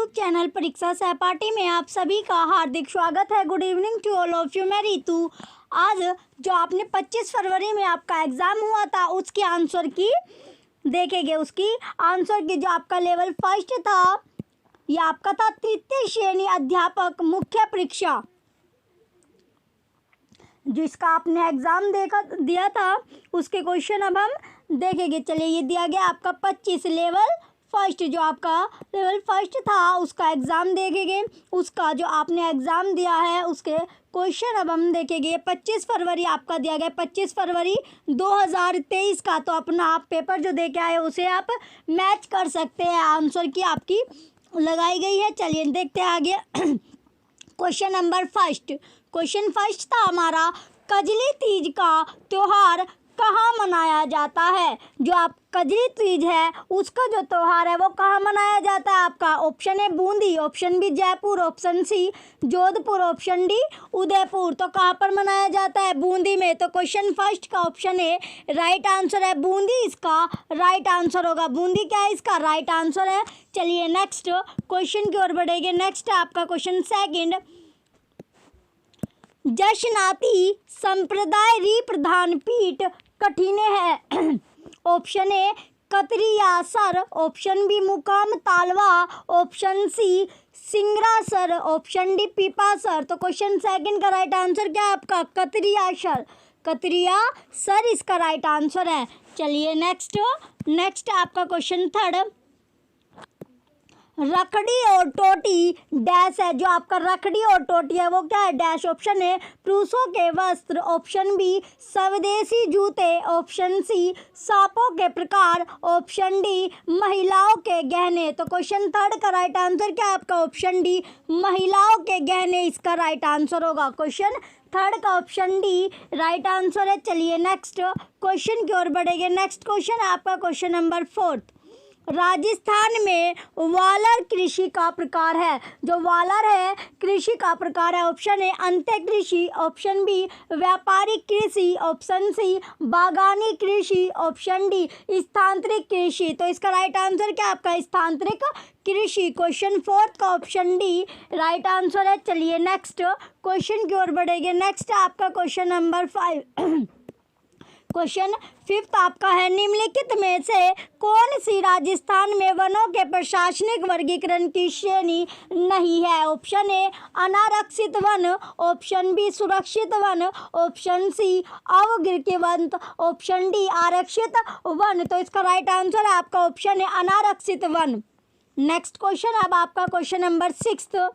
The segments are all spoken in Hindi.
यूट्यूब चैनल परीक्षा सहपाठी में आप सभी का हार्दिक स्वागत है। Good evening to all of you. मैं रितु। आज जो आपने 25 फरवरी में आपका एग्ज़ाम हुआ था उसके आंसर की देखेंगे। उसकी आंसर की जो आपका लेवल फर्स्ट था यह आपका था तृतीय श्रेणी अध्यापक मुख्य परीक्षा, जिसका आपने एग्ज़ाम दिया था उसके क्वेश्चन अब हम देखेंगे। चलिए, ये दिया गया आपका 25 लेवल फर्स्ट, जो आपका लेवल फर्स्ट था उसका एग्ज़ाम देखेंगे। उसका जो आपने एग्ज़ाम दिया है उसके क्वेश्चन अब हम देखेंगे। 25 फरवरी आपका दिया गया, 25 फरवरी 2023 का। तो अपना आप पेपर जो दे के आए उसे आप मैच कर सकते हैं, आंसर की आपकी लगाई गई है। चलिए देखते हैं आगे। Question number first, question first था हमारा, कजली तीज का त्यौहार कहाँ मनाया जाता है। जो आप कजली तीज है उसका जो त्यौहार है वो कहाँ मनाया जाता है आपका। Option A Bundi, option B Jaipur, option C Jodhpur, option D Udaipur. तो कहाँ पर मनाया जाता है, बूंदी में। तो क्वेश्चन फर्स्ट का ऑप्शन ए राइट आंसर है, बूंदी इसका राइट आंसर होगा। बूंदी क्या है, इसका राइट आंसर है। चलिए नेक्स्ट क्वेश्चन की ओर बढ़ेंगे। नेक्स्ट है आपका क्वेश्चन सेकंड, जशनाती संप्रदाय री प्रधान पीठ कठिने है। Option A Katariyasar, option B Mukam Talwa, option C Singrasar, option D Pipasar. तो क्वेश्चन सेकंड का राइट आंसर क्या है आपका, कतरियासर। कतरियासर इसका राइट आंसर है। चलिए नेक्स्ट आपका क्वेश्चन थर्ड, रखड़ी और टोटी डैश है। जो आपका रखड़ी और टोटी है वो क्या है, डैश। ऑप्शन ए पुरुषों के वस्त्र, ऑप्शन बी स्वदेशी जूते, ऑप्शन सी सांपों के प्रकार, ऑप्शन डी महिलाओं के गहने। तो क्वेश्चन थर्ड का राइट आंसर क्या है आपका, ऑप्शन डी महिलाओं के गहने इसका राइट आंसर होगा। क्वेश्चन थर्ड का ऑप्शन डी राइट आंसर है। चलिए नेक्स्ट क्वेश्चन की ओर बढ़ेंगे। नेक्स्ट क्वेश्चन है आपका क्वेश्चन नंबर फोर्थ, राजस्थान में वालर कृषि का प्रकार है। जो वालर है कृषि का प्रकार है, ऑप्शन ए अंत्य कृषि, ऑप्शन बी व्यापारिक कृषि, ऑप्शन सी बागानी कृषि, ऑप्शन डी स्थानांतरित कृषि। तो इसका राइट आंसर क्या आपका, स्थानांतरित कृषि। क्वेश्चन फोर्थ का ऑप्शन डी राइट आंसर है। चलिए नेक्स्ट क्वेश्चन की ओर बढ़ेंगे। नेक्स्ट है आपका क्वेश्चन नंबर 5। क्वेश्चन फिफ्थ आपका है, निम्नलिखित में से कौन सी राजस्थान में वनों के प्रशासनिक वर्गीकरण की श्रेणी नहीं है। ऑप्शन ए अनारक्षित वन, ऑप्शन बी सुरक्षित वन, ऑप्शन सी अवगिर्क वन, ऑप्शन डी आरक्षित वन। तो इसका राइट आंसर है आपका ऑप्शन ए अनारक्षित वन। नेक्स्ट क्वेश्चन अब आपका क्वेश्चन नंबर 6,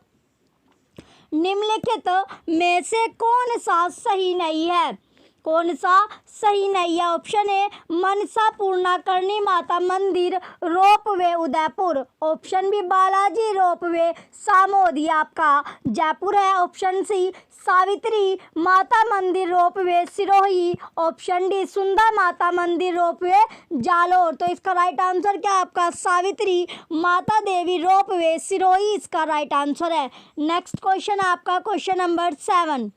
निम्नलिखित में से कौन सा सही नहीं है। कौन सा सही नहीं है, ऑप्शन ए मनसा पूर्णाकर्णी माता मंदिर ropeway Udaipur, option B Balaji ropeway Samod ये आपका जयपुर है, ऑप्शन सी सावित्री माता मंदिर रोपवे सिरोही, ऑप्शन डी सुंदर माता मंदिर रोपवे जालोर। तो इसका राइट आंसर क्या आपका, सावित्री माता देवी रोपवे सिरोही इसका राइट आंसर है। नेक्स्ट क्वेश्चन है आपका क्वेश्चन नंबर 7।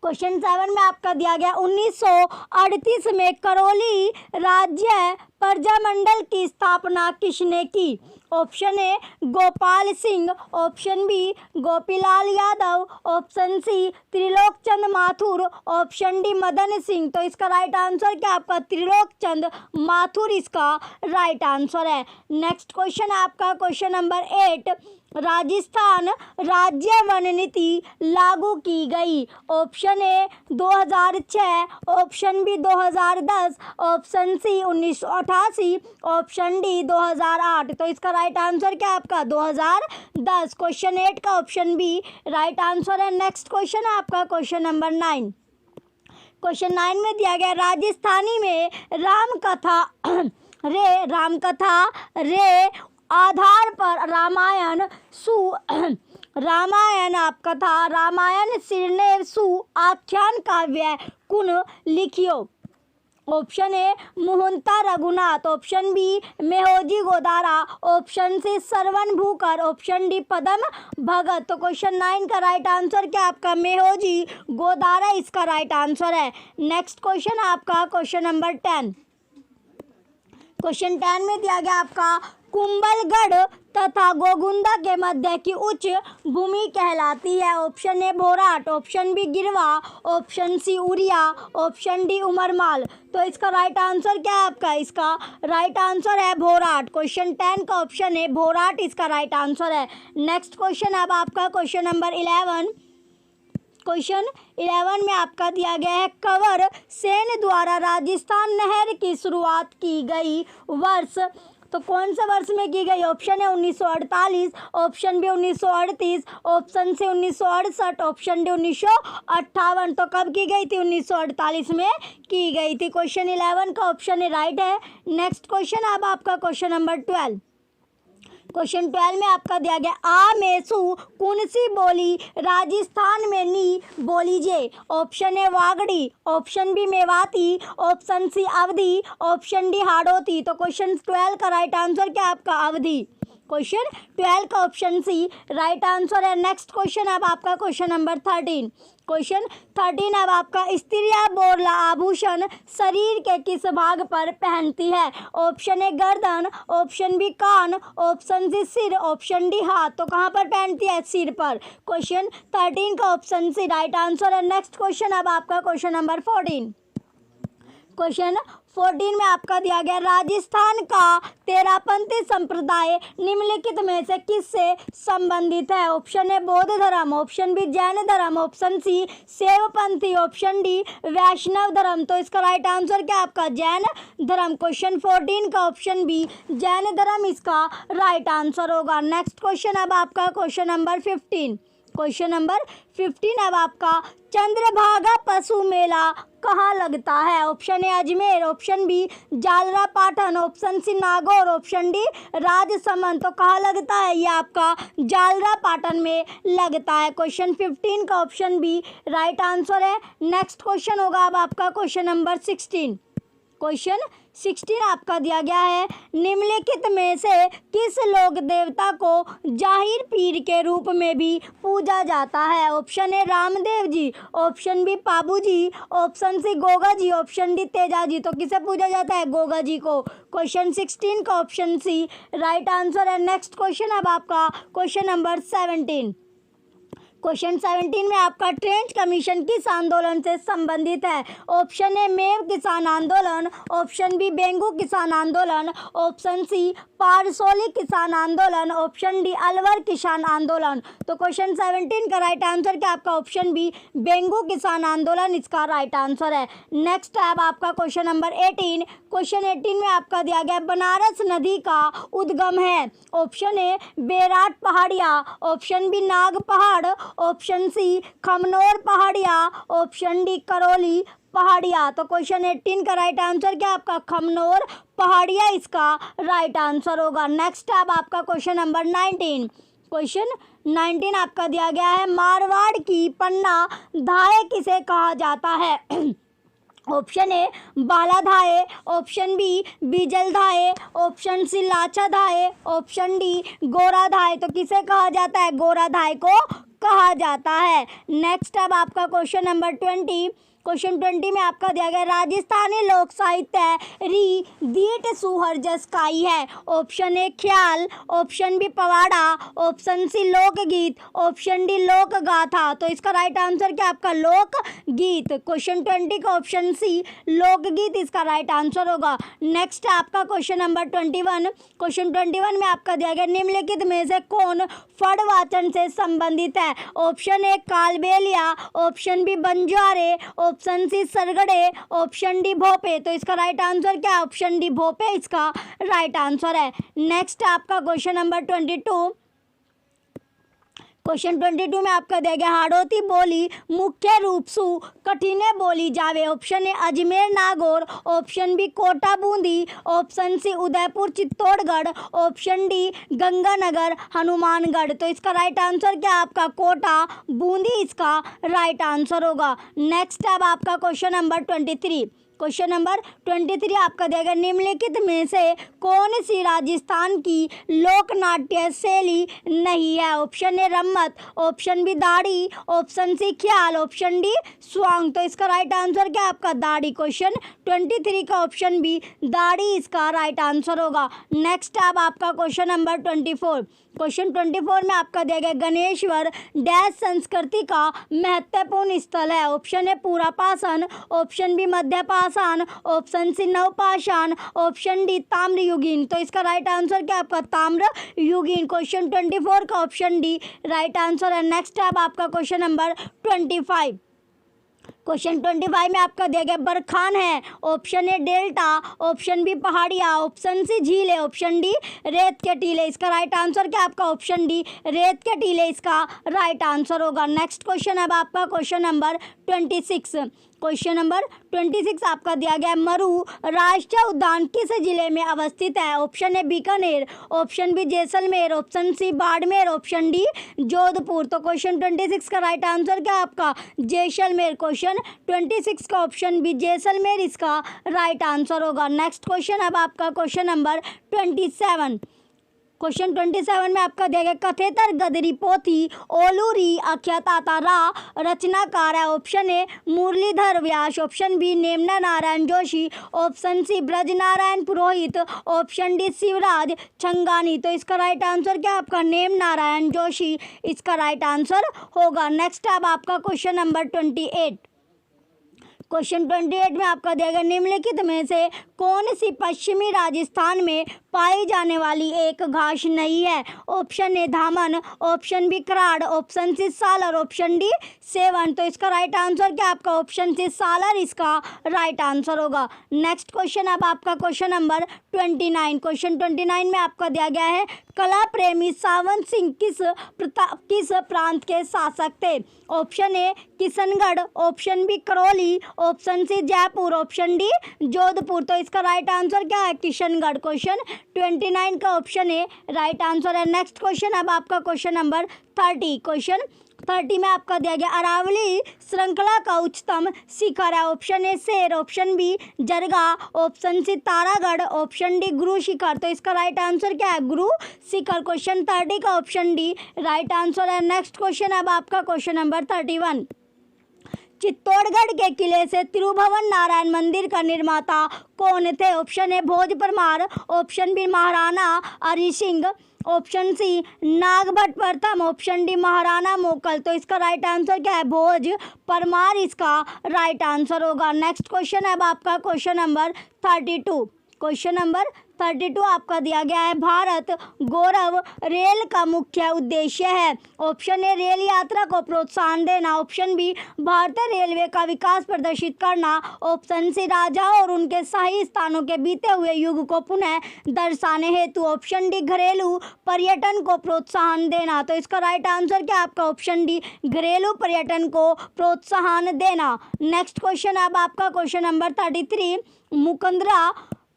क्वेश्चन 7 में आपका दिया गया, 1938 में करौली राज्य प्रजामंडल की स्थापना किसने की। Option A Gopal Singh, option B Gopilal Yadav, option C Trilokchand Mathur, option D Madan Singh. तो इसका राइट आंसर क्या आपका, त्रिलोकचंद माथुर इसका राइट आंसर है। नेक्स्ट क्वेश्चन है आपका क्वेश्चन नंबर 8, राजस्थान राज्य वन नीति लागू की गई। Option A 2006, option B 2010, option C 1988, option D 2008। तो इसका राइट आंसर क्या है आपका, 2010। क्वेश्चन 8 का ऑप्शन बी राइट आंसर है। नेक्स्ट क्वेश्चन है आपका क्वेश्चन नंबर 9। क्वेश्चन 9 में दिया गया, राजस्थानी में रामकथा रे आधार पर रामायण आपका था, रामायण सिरने सु आख्यान काव्य कुन लिखियो। Option A Mohanta Raghunath, option B Mehoji Godara, option C Sarwan Bhukar, option D Padam Bhagat. तो क्वेश्चन 9 का राइट आंसर क्या आपका, मेहोजी गोदारा इसका राइट आंसर है। नेक्स्ट क्वेश्चन आपका क्वेश्चन नंबर 10। क्वेश्चन 10 में दिया गया आपका, कुंभलगढ़ तथा गोगुंदा के मध्य की उच्च भूमि कहलाती है। Option A Bhorat, option B Girwa, option C Uriya, option D Umarmal. तो इसका राइट आंसर क्या है आपका? इसका राइट आंसर है भोराट। क्वेश्चन 10 का ऑप्शन है भोराट इसका राइट आंसर है। नेक्स्ट क्वेश्चन अब आपका क्वेश्चन नंबर 11। क्वेश्चन 11 में आपका दिया गया है कंवर सेन द्वारा राजस्थान नहर की शुरुआत की गई वर्ष। तो कौन से वर्ष में की गई? ऑप्शन है 1948, option B 1938, option C 1968, option D 1958। तो कब की गई थी? 1948 में की गई थी। क्वेश्चन 11 का ऑप्शन ए राइट है। नेक्स्ट क्वेश्चन अब आपका क्वेश्चन नंबर 12। क्वेश्चन 12 में आपका दिया गया आ मेसू कौन सी बोली राजस्थान में नी बोली जे। Option A Vagdi, option B Mewati, option C Awadhi, option D Hadoti. तो क्वेश्चन 12 का राइट आंसर क्या आपका? अवधी। क्वेश्चन 12 का ऑप्शन सी राइट आंसर है। नेक्स्ट क्वेश्चन अब आपका क्वेश्चन नंबर 13। क्वेश्चन 13 अब आपका स्त्रियां बोरला आभूषण शरीर के किस भाग पर पहनती है? ऑप्शन ए गर्दन, ऑप्शन बी कान, ऑप्शन सी सिर, ऑप्शन डी हाथ। तो कहाँ पर पहनती है? सिर पर। क्वेश्चन 13 का ऑप्शन सी राइट आंसर है। नेक्स्ट क्वेश्चन अब आपका क्वेश्चन नंबर 14। क्वेश्चन 14 में आपका दिया गया राजस्थान का तेरापंथी संप्रदाय निम्नलिखित में से किससे संबंधित है? ऑप्शन ए बौद्ध धर्म, ऑप्शन बी जैन धर्म, ऑप्शन सी शैवपंथी, ऑप्शन डी वैष्णव धर्म। तो इसका राइट आंसर क्या आपका? जैन धर्म। क्वेश्चन 14 का ऑप्शन बी जैन धर्म इसका राइट आंसर होगा। नेक्स्ट क्वेश्चन अब आपका क्वेश्चन नंबर 15। क्वेश्चन नंबर 15 अब आपका चंद्रभागा पशु मेला कहाँ लगता है? Option A Ajmer, option B Jhalra Patan, option C Nagaur, option D Rajsamand. तो कहाँ लगता है? ये आपका जालरा पाटन में लगता है। क्वेश्चन 15 का ऑप्शन बी राइट आंसर है। नेक्स्ट क्वेश्चन होगा अब आपका क्वेश्चन नंबर 16। क्वेश्चन 16 आपका दिया गया है निम्नलिखित में से किस लोक देवता को जाहिर पीर के रूप में भी पूजा जाता है? Option A Ramdev ji, option B Pabu ji, option C Goga ji, option D Teja ji. तो किसे पूजा जाता है? गोगा जी को। क्वेश्चन 16 का ऑप्शन सी राइट आंसर है। नेक्स्ट क्वेश्चन अब आपका क्वेश्चन नंबर 17। क्वेश्चन 17 में आपका ट्रेंच कमीशन किस आंदोलन से संबंधित है? ऑप्शन ए मेव किसान आंदोलन, ऑप्शन बी बेंगू किसान आंदोलन, ऑप्शन सी पारसोली किसान आंदोलन, ऑप्शन डी अलवर किसान आंदोलन। तो क्वेश्चन 17 का राइट आंसर क्या आपका? ऑप्शन बी बेंगू किसान आंदोलन इसका राइट आंसर है। नेक्स्ट है अब आपका क्वेश्चन नंबर 18। क्वेश्चन 18 में आपका दिया गया बनारस नदी का उद्गम है। ऑप्शन ए बेराट पहाड़िया, ऑप्शन बी नाग पहाड़, ऑप्शन सी खमनोर पहाड़िया, ऑप्शन डी करौली पहाड़िया। तो क्वेश्चन 18 का राइट आंसर क्या आपका? खमनोर पहाड़िया इसका राइट आंसर होगा। नेक्स्ट अब आपका क्वेश्चन नंबर 19। क्वेश्चन 19 आपका दिया गया है मारवाड़ की पन्ना धाय किसे कहा जाता है? ऑप्शन ए बाला धाये, ऑप्शन बी बीजल धाये, ऑप्शन सी लाचा धाये, ऑप्शन डी गोरा धाये। तो किसे कहा जाता है? गोरा धाये को कहा जाता है। नेक्स्ट अब आपका क्वेश्चन नंबर 20। क्वेश्चन 20 में आपका दिया गया राजस्थानी लोक साहित्य री दीट सुहर जसकाई है। ऑप्शन ए ख्याल, ऑप्शन बी पवाड़ा, ऑप्शन सी लोकगीत, ऑप्शन डी लोक गाथा। तो इसका राइट आंसर क्या आपका? लोक गीत। क्वेश्चन 20 का ऑप्शन सी लोकगीत इसका राइट आंसर होगा। नेक्स्ट आपका क्वेश्चन नंबर 21। क्वेश्चन 21 में आपका दिया गया निम्नलिखित में से कौन फड़वाचन से संबंधित है? Option A Kalbelia, option B बंजारे, ऑप्शन सी सरगड़े, ऑप्शन डी भोपे। तो इसका राइट आंसर क्या है? ऑप्शन डी भोपे इसका राइट आंसर है। नेक्स्ट आपका क्वेश्चन नंबर 22। क्वेश्चन 22 में आपका दिया गया हाड़ौती बोली मुख्य रूप से कठिने बोली जावे। Option A Ajmer Nagaur, option B Kota Bundi, option C Udaipur Chittorgarh, option D Ganganagar Hanumangarh. तो इसका राइट आंसर क्या आपका? कोटा बूंदी इसका राइट आंसर होगा। नेक्स्ट अब आपका क्वेश्चन नंबर 23। क्वेश्चन नंबर 23 आपका दिया गया निम्नलिखित में से कौन सी राजस्थान की लोक नाट्य शैली नहीं है। Option A Rammat, option B दाढ़ी, option C Khayal, option D स्वांग। तो इसका राइट आंसर क्या है आपका दाढ़ी। क्वेश्चन 23 का ऑप्शन बी दाढ़ी इसका राइट आंसर होगा। नेक्स्ट अब आपका क्वेश्चन नंबर 24। क्वेश्चन 24 में आपका दिया गया गणेश्वर डैश संस्कृति का महत्वपूर्ण स्थल है। ऑप्शन ए पूरा पाषाण, ऑप्शन बी मध्य पाषाण, ऑप्शन सी नवपाषाण, ऑप्शन डी ताम्र युगीन। तो इसका राइट आंसर क्या आपका ताम्र युगीन। क्वेश्चन 24 का ऑप्शन डी राइट आंसर है। नेक्स्ट अब आपका क्वेश्चन नंबर 25। क्वेश्चन 25 में आपका दिया गया बरखान है। Option A delta, option B पहाड़िया, ऑप्शन सी झील है, ऑप्शन डी रेत के टीले। इसका राइट आंसर क्या आपका ऑप्शन डी रेत के टीले इसका राइट आंसर होगा। नेक्स्ट क्वेश्चन अब आपका क्वेश्चन नंबर 26। क्वेश्चन नंबर 26 आपका दिया गया मरु राष्ट्रीय उद्यान किस जिले में अवस्थित है। Option A Bikaner, option B Jaisalmer, option C Barmer, option D Jodhpur. तो क्वेश्चन 26 का राइट आंसर क्या आपका जैसलमेर। क्वेश्चन 26 का ऑप्शन बी जैसलमेर इसका राइट आंसर होगा। नेक्स्ट क्वेश्चन अब आपका क्वेश्चन नंबर 27। क्वेश्चन 27 में आपका दिया गया कथेतर गदरी पोथी ओलूरी अख्यातारा रचनाकार है। Option A Murlidhar Vyas, option B Nemna Narayan Joshi, option C Braj Narayan Purohit, option D Shivraj Chhangani. तो इसका राइट आंसर क्या आपका नेम नारायण जोशी इसका राइट आंसर होगा। नेक्स्ट अब आपका क्वेश्चन नंबर 28। क्वेश्चन 28 में आपका दिया गया निम्नलिखित में से कौन सी पश्चिमी राजस्थान में पाई जाने वाली एक घास नहीं है। ऑप्शन ए धामन, ऑप्शन बी कराड़, ऑप्शन सी सालर, ऑप्शन डी सेवन। तो इसका राइट आंसर क्या आपका ऑप्शन सी सालर इसका राइट आंसर होगा। नेक्स्ट क्वेश्चन अब आपका क्वेश्चन नंबर 29। क्वेश्चन 29 में आपका दिया गया है कला प्रेमी सावंत सिंह किस प्रांत के शासक थे। Option A Kishangarh, option B Karauli, option C Jaipur, option D Jodhpur. तो इसका राइट आंसर क्या है किशनगढ़। क्वेश्चन 29 का ऑप्शन ए राइट आंसर है। नेक्स्ट क्वेश्चन अब आपका क्वेश्चन नंबर 30। क्वेश्चन 30 में आपका दिया गया अरावली श्रृंखला का उच्चतम शिखर है। Option A Sher, option B Jarga, option C Taragarh, option D Guru Shikhar. तो इसका राइट आंसर क्या है गुरु शिखर। क्वेश्चन 30 का ऑप्शन डी राइट आंसर है। नेक्स्ट क्वेश्चन अब आपका क्वेश्चन नंबर 31। चित्तौड़गढ़ के किले से तिरुभवन नारायण मंदिर का निर्माता कौन थे। Option A Bhoj Parmar, option B Maharana Hari Singh, option C Nagabhata प्रथम, ऑप्शन डी महाराणा मोकल। तो इसका राइट आंसर क्या है भोज परमार इसका राइट आंसर होगा। नेक्स्ट क्वेश्चन है अब आपका क्वेश्चन नंबर 32। क्वेश्चन नंबर 32 आपका दिया गया है भारत गौरव रेल का मुख्य उद्देश्य है। ऑप्शन ए रेल यात्रा को प्रोत्साहन देना, ऑप्शन बी भारतीय रेलवे का विकास प्रदर्शित करना, ऑप्शन सी राजाओं और उनके शाही स्थानों के बीते हुए युग को पुनः दर्शाने हेतु, ऑप्शन डी घरेलू पर्यटन को प्रोत्साहन देना। तो इसका राइट आंसर क्या आपका ऑप्शन डी घरेलू पर्यटन को प्रोत्साहन देना। नेक्स्ट क्वेश्चन अब आपका क्वेश्चन नंबर 33। मुकंदरा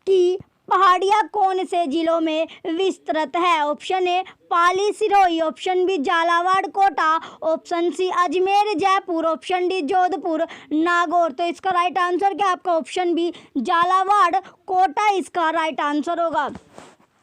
की पहाड़ियाँ कौन से जिलों में विस्तृत है। Option A Pali Sirohi, option B Jhalawar Kota, option C Ajmer Jaipur, option D Jodhpur Nagaur. तो इसका राइट आंसर क्या आपका ऑप्शन बी झालावाड़ कोटा इसका राइट आंसर होगा।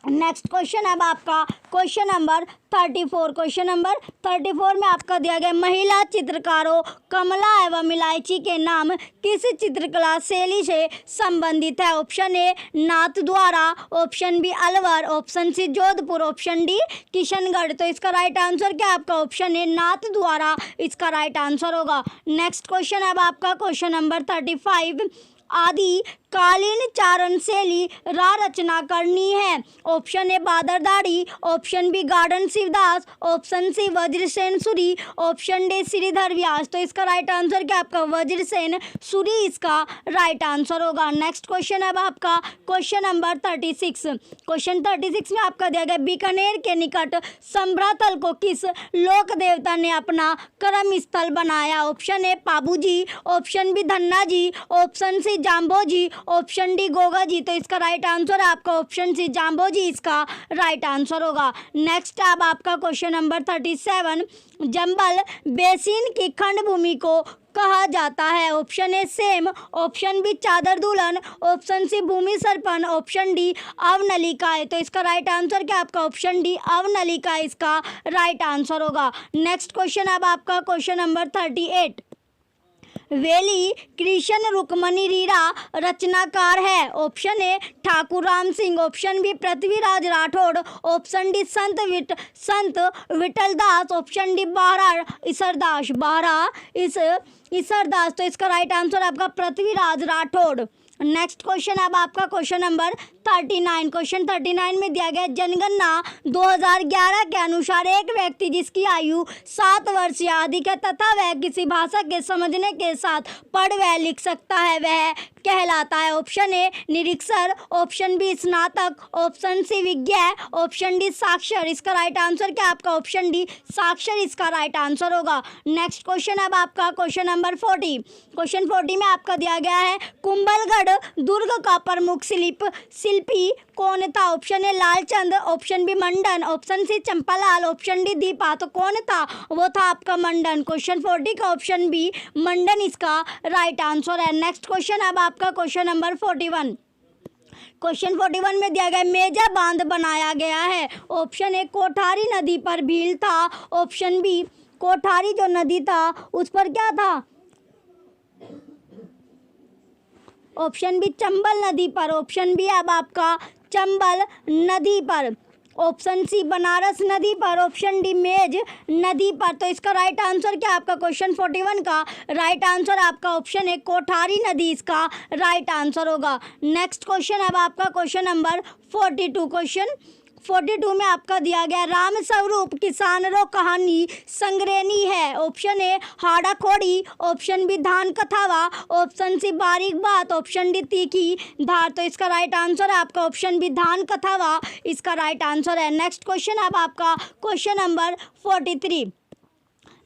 नेक्स्ट क्वेश्चन अब आपका क्वेश्चन नंबर 34। क्वेश्चन नंबर 34 में आपका दिया गया महिला चित्रकारों कमला एवं इलायची के नाम किस चित्रकला शैली से संबंधित है। Option A Nathdwara, option B Alwar, option C Jodhpur, option D Kishangarh. तो इसका राइट आंसर क्या आपका ऑप्शन ए नाथ द्वारा इसका राइट आंसर होगा। नेक्स्ट क्वेश्चन अब आपका क्वेश्चन नंबर 35। आदि कालीन चारण शैली रा रचना करनी है। Option A Badardadi, option B Gadan Shivdas, option C Vajrasen Suri, option D Shridhar Vyas. तो इसका राइट आंसर क्या आपका वज्रसेन सूरी इसका राइट आंसर होगा। नेक्स्ट क्वेश्चन अब आपका क्वेश्चन नंबर 36। क्वेश्चन 36 में आपका दिया गया बीकानेर के निकट संभ्रातल को किस लोक देवता ने अपना कर्म स्थल बनाया। Option A Pabu ji, option B Dhanna ji, option C Jambho ji, option D Goga ji. तो इसका राइट आंसर है आपका ऑप्शन सी जाम्बोजी इसका राइट आंसर होगा। नेक्स्ट अब आपका क्वेश्चन नंबर 37, जंबल बेसिन की खंड भूमि को कहा जाता है। ऑप्शन ए सेम, ऑप्शन बी चादर दुल्हन, ऑप्शन सी भूमि सरपन, ऑप्शन डी अवनलिकाएं। तो इसका राइट आंसर क्या आपका ऑप्शन डी अवनलिकाएं इसका राइट आंसर होगा। नेक्स्ट क्वेश्चन अब आपका क्वेश्चन नंबर 38, वेली कृष्ण रुक्मणी रीरा रचनाकार है। Option A Thakur Ram Singh, option B Prithviraj Rathore, option D Sant Vithaldas, option D बारा इसरदास। तो इसका राइट आंसर आपका पृथ्वीराज राठौड़। नेक्स्ट क्वेश्चन अब आपका क्वेश्चन नंबर 39, क्वेश्चन 39 में दिया गया जनगणना 2011 के अनुसार एक व्यक्ति जिसकी आयु 7 वर्ष या अधिक है तथा वह किसी भाषा के समझने के साथ पढ़ व लिख सकता है वह कहलाता है। ऑप्शन ए निरीक्षर, ऑप्शन बी स्नातक, ऑप्शन सी विज्ञ, ऑप्शन डी साक्षर। इसका राइट आंसर क्या आपका ऑप्शन डी साक्षर इसका राइट आंसर होगा। नेक्स्ट क्वेश्चन अब आपका क्वेश्चन नंबर 40, क्वेश्चन 40 में आपका दिया गया है कुंभलगढ़ दुर्ग का प्रमुख शिल्पी कौन था। Option A Lalchand, option B Mandan, option C Champalal, option D Deepa. तो कौन था, वो था आपका मंडन। क्वेश्चन 40 का ऑप्शन बी मंडन इसका राइट आंसर है। नेक्स्ट क्वेश्चन अब आपका क्वेश्चन नंबर 41, क्वेश्चन 41 में दिया गया मेजा बांध बनाया गया है। ऑप्शन ए कोठारी नदी पर भील था, ऑप्शन बी कोठारी जो नदी था उस पर क्या था, ऑप्शन बी चंबल नदी पर, ऑप्शन बी अब आपका चंबल नदी पर, ऑप्शन सी बनारस नदी पर, ऑप्शन डी मेज नदी पर। तो इसका राइट आंसर क्या आपका क्वेश्चन 41 का राइट आंसर आपका ऑप्शन है कोठारी नदी इसका राइट आंसर होगा। नेक्स्ट क्वेश्चन अब आपका क्वेश्चन नंबर 42, क्वेश्चन 42 में आपका दिया गया राम स्वरूप किसान रो कहानी संग्रहणी है। ऑप्शन ए हाड़ा खोड़ी, ऑप्शन बी धान कथावा, ऑप्शन सी बारीक बात, ऑप्शन डी तीखी धार। तो इसका राइट आंसर है आपका ऑप्शन बी धान कथावा इसका राइट आंसर है। नेक्स्ट क्वेश्चन अब आपका क्वेश्चन नंबर 43,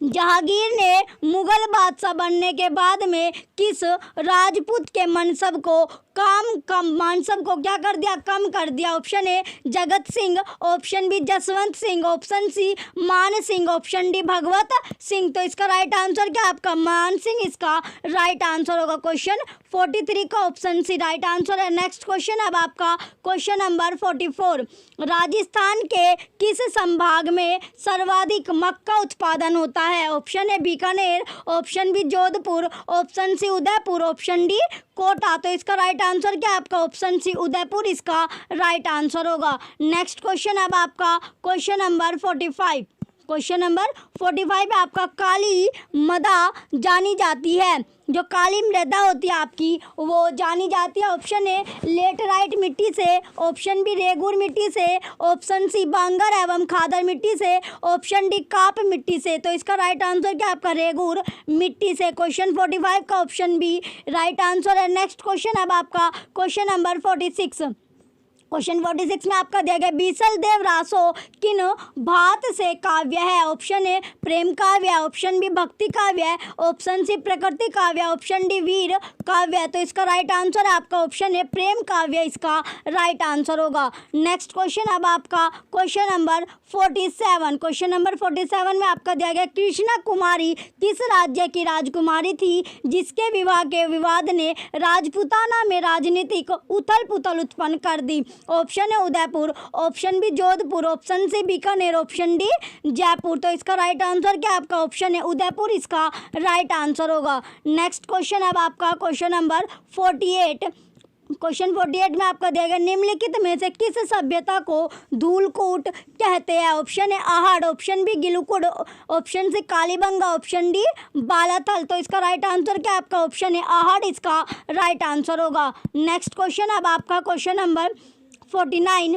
जहांगीर ने मुगल बादशाह बनने के बाद में किस राजपूत के मनसब को मनसब को क्या कर दिया, कम कर दिया। Option A Jagat Singh, option B Jaswant Singh, option C Man Singh, option D Bhagwat Singh. तो इसका राइट आंसर क्या आपका मान सिंह इसका राइट आंसर होगा। क्वेश्चन 43 का ऑप्शन सी राइट आंसर है। नेक्स्ट क्वेश्चन अब आपका क्वेश्चन नंबर 44, राजस्थान के किस संभाग में सर्वाधिक मक्का उत्पादन होता है। Option A Bikaner, option B Jodhpur, option C Udaipur, option D Kota. तो इसका राइट आंसर क्या आपका ऑप्शन सी उदयपुर इसका राइट आंसर होगा। नेक्स्ट क्वेश्चन अब आपका क्वेश्चन नंबर 45, क्वेश्चन नंबर 45 में आपका काली मृदा जानी जाती है, जो काली मृदा होती है आपकी वो जानी जाती है। ऑप्शन ए लेटराइट मिट्टी से, ऑप्शन बी रेगूर मिट्टी से, ऑप्शन सी बांगर एवं खादर मिट्टी से, ऑप्शन डी काप मिट्टी से। तो इसका राइट आंसर क्या आपका रेगूर मिट्टी से। क्वेश्चन 45 का ऑप्शन बी राइट आंसर है। नेक्स्ट क्वेश्चन अब आपका क्वेश्चन नंबर 46, क्वेश्चन 46 में आपका दिया गया बीसल देव रासो किन भात से काव्य है। ऑप्शन ए प्रेम काव्य, ऑप्शन बी भक्ति काव्य, ऑप्शन सी प्रकृति काव्य, ऑप्शन डी वीर काव्य। तो इसका राइट आंसर है आपका ऑप्शन ए प्रेम काव्य इसका राइट आंसर होगा। नेक्स्ट क्वेश्चन अब आपका क्वेश्चन नंबर 47, क्वेश्चन नंबर 47 में आपका दिया गया कृष्णा कुमारी किस राज्य की राजकुमारी थी जिसके विवाह के विवाद ने राजपूताना में राजनीतिक उथल पुथल उत्पन्न कर दी। ऑप्शन है Udaipur, option B Jodhpur, option C Bikaner, option D Jaipur. तो इसका राइट आंसर क्या आपका ऑप्शन है उदयपुर इसका राइट आंसर होगा। नेक्स्ट क्वेश्चन अब आपका क्वेश्चन नंबर 48, क्वेश्चन 48 में आपका दिया गया निम्नलिखित में से किस सभ्यता को धूलकूट कहते हैं। ऑप्शन है Ahar, option B Gilukut, option C Kalibanga, option D Balathal. तो इसका राइट आंसर क्या आपका ऑप्शन है आहड़ इसका राइट आंसर होगा। नेक्स्ट क्वेश्चन अब आपका क्वेश्चन नंबर 49,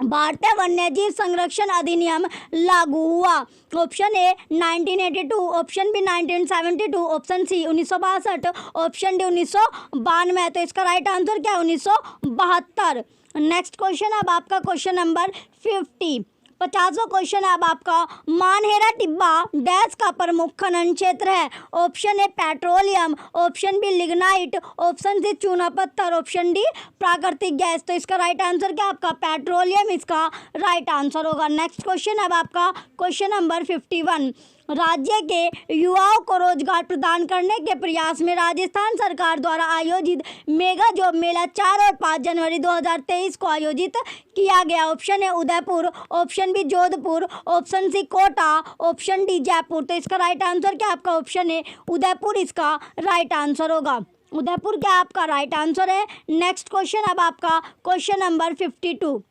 भारतीय वन्यजीव संरक्षण अधिनियम लागू हुआ। Option A 1982, option B 1972, option C 1962, option D 1992। तो इसका राइट आंसर क्या है 1972। नेक्स्ट क्वेश्चन अब आपका क्वेश्चन नंबर 50, 50वां क्वेश्चन है अब आपका, मानहेरा टिब्बा डैश का प्रमुख खनन क्षेत्र है। Option A petroleum, option B lignite, option C चूना पत्थर, ऑप्शन डी प्राकृतिक गैस। तो इसका राइट आंसर क्या आपका पेट्रोलियम इसका राइट आंसर होगा। नेक्स्ट क्वेश्चन है अब आपका क्वेश्चन नंबर 51, राज्य के युवाओं को रोजगार प्रदान करने के प्रयास में राजस्थान सरकार द्वारा आयोजित मेगा जॉब मेला 4 और 5 जनवरी 2023 को आयोजित किया गया। ऑप्शन है Udaipur, option B Jodhpur, option C Kota, option D Jaipur. तो इसका राइट आंसर क्या आपका ऑप्शन है उदयपुर इसका राइट आंसर होगा। उदयपुर क्या आपका राइट आंसर है। नेक्स्ट क्वेश्चन अब आपका क्वेश्चन नंबर 52।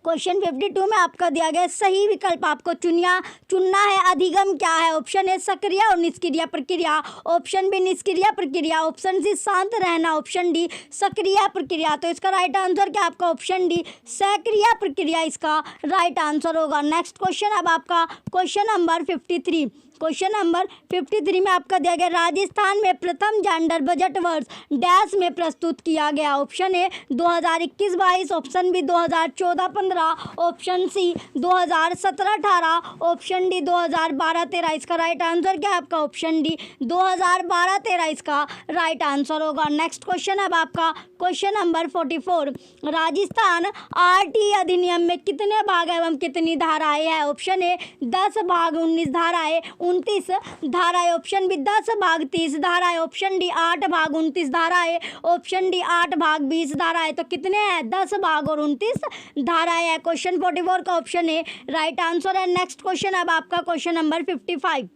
क्वेश्चन 52 में आपका दिया गया सही विकल्प आपको चुनना है। अधिगम क्या है। ऑप्शन ए सक्रिय और निष्क्रिय प्रक्रिया, ऑप्शन बी निष्क्रिय प्रक्रिया, ऑप्शन सी शांत रहना, ऑप्शन डी सक्रिय प्रक्रिया। तो इसका राइट आंसर क्या आपका ऑप्शन डी सक्रिय प्रक्रिया इसका राइट आंसर होगा। नेक्स्ट क्वेश्चन अब आपका क्वेश्चन नंबर 53। क्वेश्चन नंबर 53 में आपका दिया गया राजस्थान में प्रथम जेंडर बजट वर्ष डैश में प्रस्तुत किया गया। Option A 2021-22, option B 2014-15, option C 2017-18, option D 2012-13। इसका राइट आंसर क्या है आपका ऑप्शन डी 2012-13 इसका राइट आंसर होगा। नेक्स्ट क्वेश्चन अब आपका क्वेश्चन नंबर 44, राजस्थान आरटी अधिनियम में कितने भाग एवं कितनी धाराएं हैं। ऑप्शन ए 10 भाग 19 धाराएं 29 धाराएं, ऑप्शन बी 10 भाग 30 धाराएं, ऑप्शन डी 8 भाग 29 धाराएं, ऑप्शन डी 8 भाग 20 धाराएं। तो कितने हैं 10 भाग और 29 धाराएं है। क्वेश्चन 44 का ऑप्शन ए राइट आंसर है। नेक्स्ट क्वेश्चन अब आपका क्वेश्चन नंबर 55,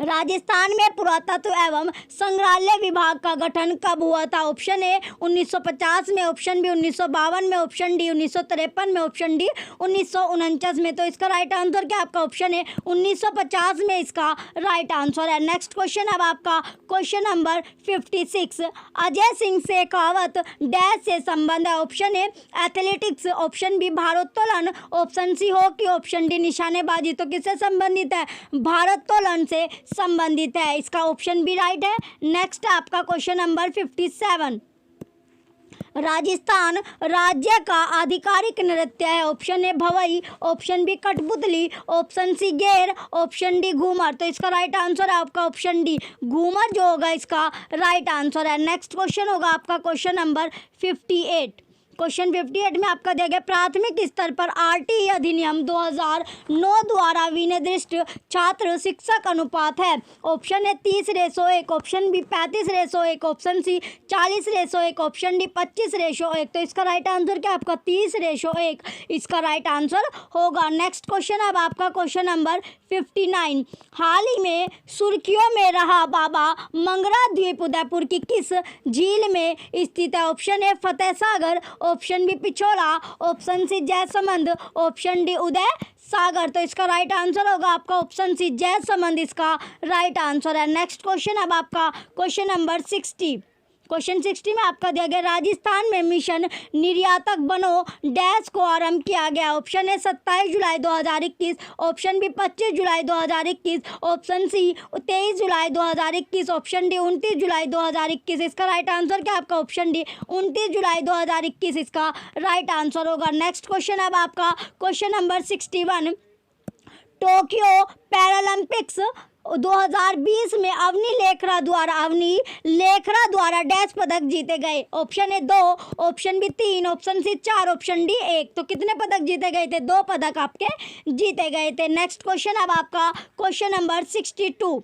राजस्थान में पुरातत्व एवं संग्रहालय विभाग का गठन कब हुआ था। ऑप्शन ए 1950 में, ऑप्शन बी 1952 में, ऑप्शन डी 1953 में, ऑप्शन डी 1949 में। तो इसका राइट आंसर क्या आपका ऑप्शन है 1950 में इसका राइट आंसर है। नेक्स्ट क्वेश्चन अब आपका question number 56, Ajay Singh Shekhawat dash से संबंध है। Option A athletics, option B भारोत्तोलन, option C hockey, option D निशानेबाजी। तो किससे संबंधित है भारोत्तोलन से संबंधित है। इसका ऑप्शन बी राइट है। नेक्स्ट आपका क्वेश्चन नंबर 57, राजस्थान राज्य का आधिकारिक नृत्य है। Option A Bhavai, option B कठपुतली, option C Ger, option D Ghoomar. तो इसका राइट आंसर है आपका ऑप्शन डी घूमर जो होगा इसका राइट आंसर है। नेक्स्ट क्वेश्चन होगा आपका क्वेश्चन नंबर 58। क्वेश्चन 58 में आपका दिया गया प्राथमिक स्तर पर आरटीई अधिनियम 2009 द्वारा विनिर्दिष्ट छात्र शिक्षक अनुपात है। ऑप्शन है 30:1, option B 35:1, option C 40:1, option D 25:1। तो इसका राइट आंसर क्या आपका 30:1 इसका राइट आंसर होगा। नेक्स्ट क्वेश्चन अब आपका क्वेश्चन नंबर 59, हाल ही में सुर्खियों में रहा बाबा मंगरा द्वीप उदयपुर की किस झील में स्थित है। Option A Fateh Sagar, option B Pichhola, option C Jaisamand, option D Udai Sagar. तो इसका राइट आंसर होगा आपका ऑप्शन सी जयसमंद इसका राइट आंसर है। नेक्स्ट क्वेश्चन अब आपका क्वेश्चन नंबर 60। क्वेश्चन 60 में आपका दिया गया राजस्थान में मिशन निर्यातक बनो डैश को आरंभ किया गया। ऑप्शन है 27 जुलाई 2021, ऑप्शन बी 25 जुलाई 2021, ऑप्शन सी 23 जुलाई 2021, ऑप्शन डी 29 जुलाई 2021। इसका राइट आंसर क्या आपका ऑप्शन डी 29 जुलाई 2021 इसका राइट आंसर होगा। नेक्स्ट क्वेश्चन अब आपका क्वेश्चन नंबर 61, टोक्यो पैरालंपिक्स 2020 में अवनी लेखरा द्वारा डैश पदक जीते गए। Option A 2, option B 3, option C 4, option D 1। तो कितने पदक जीते गए थे 2 पदक आपके जीते गए थे। नेक्स्ट क्वेश्चन अब आपका क्वेश्चन नंबर 62,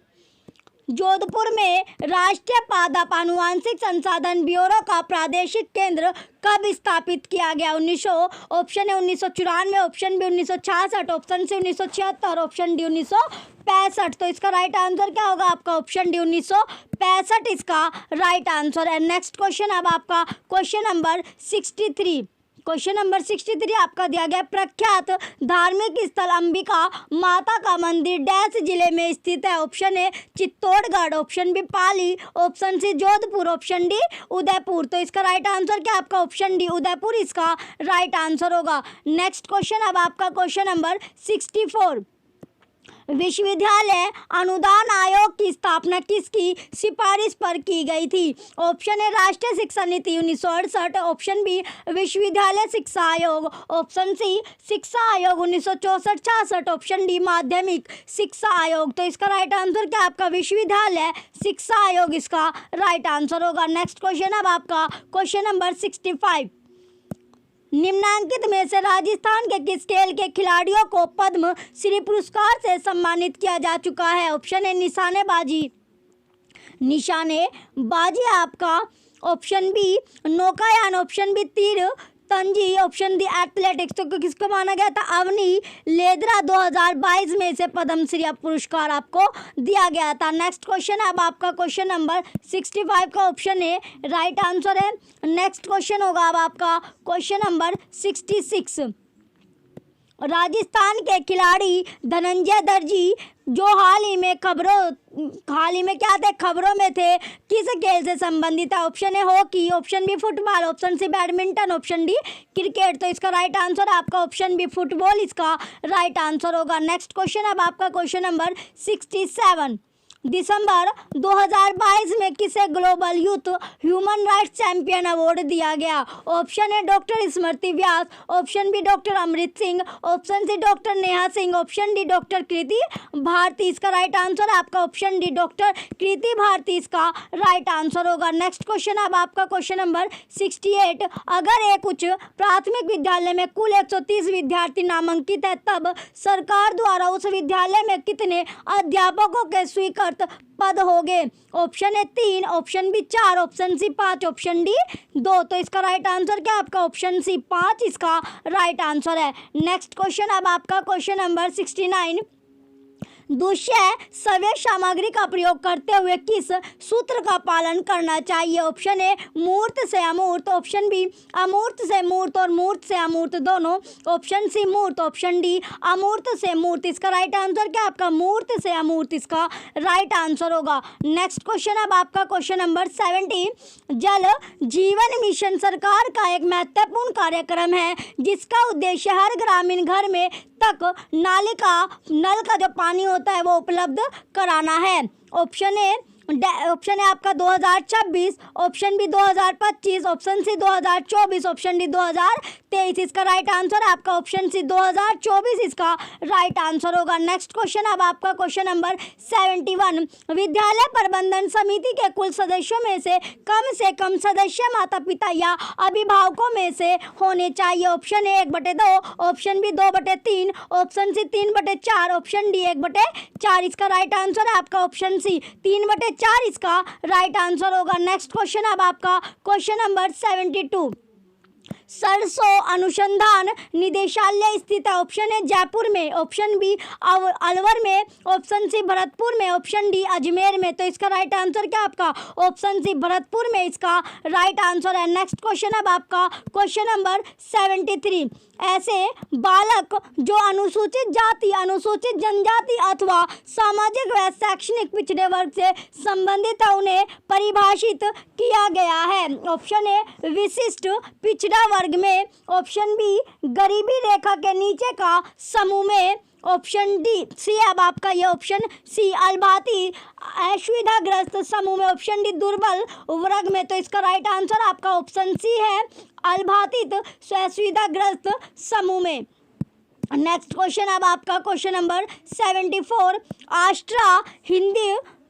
जोधपुर में राष्ट्रीय पादप आनुवांशिक संसाधन ब्यूरो का प्रादेशिक केंद्र कब स्थापित किया गया। ऑप्शन है 1994, option B 1966, option C 1976, option D 1965। तो इसका राइट आंसर क्या होगा आपका ऑप्शन डी 1965 इसका राइट आंसर है। नेक्स्ट क्वेश्चन अब आपका क्वेश्चन नंबर 63। क्वेश्चन नंबर 63 आपका दिया गया प्रख्यात धार्मिक स्थल अंबिका माता का मंदिर डैश जिले में स्थित है। Option A Chittorgarh, option B Pali, option C Jodhpur, option D Udaipur. तो इसका राइट आंसर क्या आपका ऑप्शन डी उदयपुर इसका राइट आंसर होगा। नेक्स्ट क्वेश्चन अब आपका क्वेश्चन नंबर 64, विश्वविद्यालय अनुदान आयोग की स्थापना किसकी सिफारिश पर की गई थी? ऑप्शन ए राष्ट्रीय शिक्षा नीति 1968, ऑप्शन बी विश्वविद्यालय शिक्षा आयोग, ऑप्शन सी शिक्षा आयोग 1964-66, ऑप्शन डी माध्यमिक शिक्षा आयोग। तो इसका राइट आंसर क्या आपका विश्वविद्यालय शिक्षा आयोग इसका राइट आंसर होगा। नेक्स्ट क्वेश्चन अब आपका क्वेश्चन नंबर 65। निम्नांकित में से राजस्थान के किस खेल के खिलाड़ियों को पद्म श्री पुरस्कार से सम्मानित किया जा चुका है? ऑप्शन ए निशानेबाजी आपका, ऑप्शन बी नौकायान, ऑप्शन बी तीर तंजी, ऑप्शन डी एथलेटिक्स। तो किसको माना गया था? अवनी लेदरा 2022 में से पद्मश्री पुरस्कार आपको दिया गया था। नेक्स्ट क्वेश्चन अब आपका क्वेश्चन नंबर 65 का ऑप्शन ए राइट आंसर है। नेक्स्ट क्वेश्चन होगा अब आपका क्वेश्चन नंबर 66। राजस्थान के खिलाड़ी धनंजय दर्जी जो हाल ही में क्या थे खबरों में थे, किस खेल से संबंधित है? Option A hockey, option B football, option C badminton, option D cricket. तो इसका राइट आंसर आपका ऑप्शन बी फुटबॉल इसका राइट आंसर होगा। नेक्स्ट क्वेश्चन अब आपका क्वेश्चन नंबर 67। दिसंबर 2022 में किसे global youth human rights champion award दिया गया? Option A doctor Smriti Vyas, option B doctor Amrit Singh, option C doctor Neha Singh, option D doctor Kriti Bharti. इसका राइट आंसर आपका option D doctor Kriti Bharti इसका राइट आंसर होगा। नेक्स्ट क्वेश्चन अब आपका क्वेश्चन नंबर 68। अगर एक उच्च प्राथमिक विद्यालय में कुल 130 विद्यार्थी नामांकित है, तब सरकार द्वारा उस विद्यालय में कितने अध्यापकों के स्वीकृत पद होंगे? Option A 3, option B 4, option C 5, option D 2। तो इसका राइट आंसर क्या आपका ऑप्शन सी 5 इसका राइट आंसर है। नेक्स्ट क्वेश्चन अब आपका क्वेश्चन नंबर 69। दूषित श्रव्य सामग्री का प्रयोग करते हुए किस सूत्र का पालन करना चाहिए? ऑप्शन ए मूर्त से अमूर्त, ऑप्शन बी अमूर्त से मूर्त और मूर्त से अमूर्त दोनों, ऑप्शन सी मूर्त, ऑप्शन डी अमूर्त से मूर्त। इसका राइट आंसर क्या आपका मूर्त से अमूर्त इसका राइट आंसर होगा। नेक्स्ट क्वेश्चन अब आपका क्वेश्चन नंबर 70। जल जीवन मिशन सरकार का एक महत्वपूर्ण कार्यक्रम है जिसका उद्देश्य हर ग्रामीण घर में तक नल का जो पानी होता है वो उपलब्ध कराना है। ऑप्शन ए आपका 2026, option B 2025, option C 2024, option D 2023। इसका राइट आंसर आपका ऑप्शन सी 2024 इसका राइट आंसर होगा। नेक्स्ट क्वेश्चन अब आपका क्वेश्चन नंबर 71। विद्यालय प्रबंधन समिति के कुल सदस्यों में से कम सदस्य माता पिता या अभिभावकों में से होने चाहिए? Option A 1/2, option B 2/3, option C 3/4, option D 1/4। इसका राइट आंसर आपका ऑप्शन सी 3/4 इसका राइट आंसर होगा। नेक्स्ट क्वेश्चन अब आपका क्वेश्चन नंबर 72। सरसों अनुसंधान निदेशालय स्थित है? ऑप्शन ए जयपुर में, ऑप्शन बी अलवर में, ऑप्शन सी भरतपुर में, ऑप्शन डी अजमेर में। तो इसका राइट आंसर क्या आपका ऑप्शन सी भरतपुर में इसका राइट आंसर है। नेक्स्ट क्वेश्चन अब आपका क्वेश्चन नंबर 73। ऐसे बालक जो अनुसूचित जाति, अनुसूचित जनजाति अथवा सामाजिक व शैक्षणिक पिछड़े वर्ग से संबंधित है, उन्हें परिभाषित किया गया है। ऑप्शन ए विशिष्ट पिछड़ा वर्ग में, ऑप्शन बी गरीबी रेखा के नीचे का समूह में, ऑप्शन डी सी अब आपका ये ऑप्शन सी अलभाती असुविधाग्रस्त समूह में, ऑप्शन डी दुर्बल वर्ग में। तो इसका राइट आंसर आपका ऑप्शन सी है अलभातित असुविधाग्रस्त समूह में। नेक्स्ट क्वेश्चन अब आपका क्वेश्चन नंबर 74। आष्ट्रा हिंद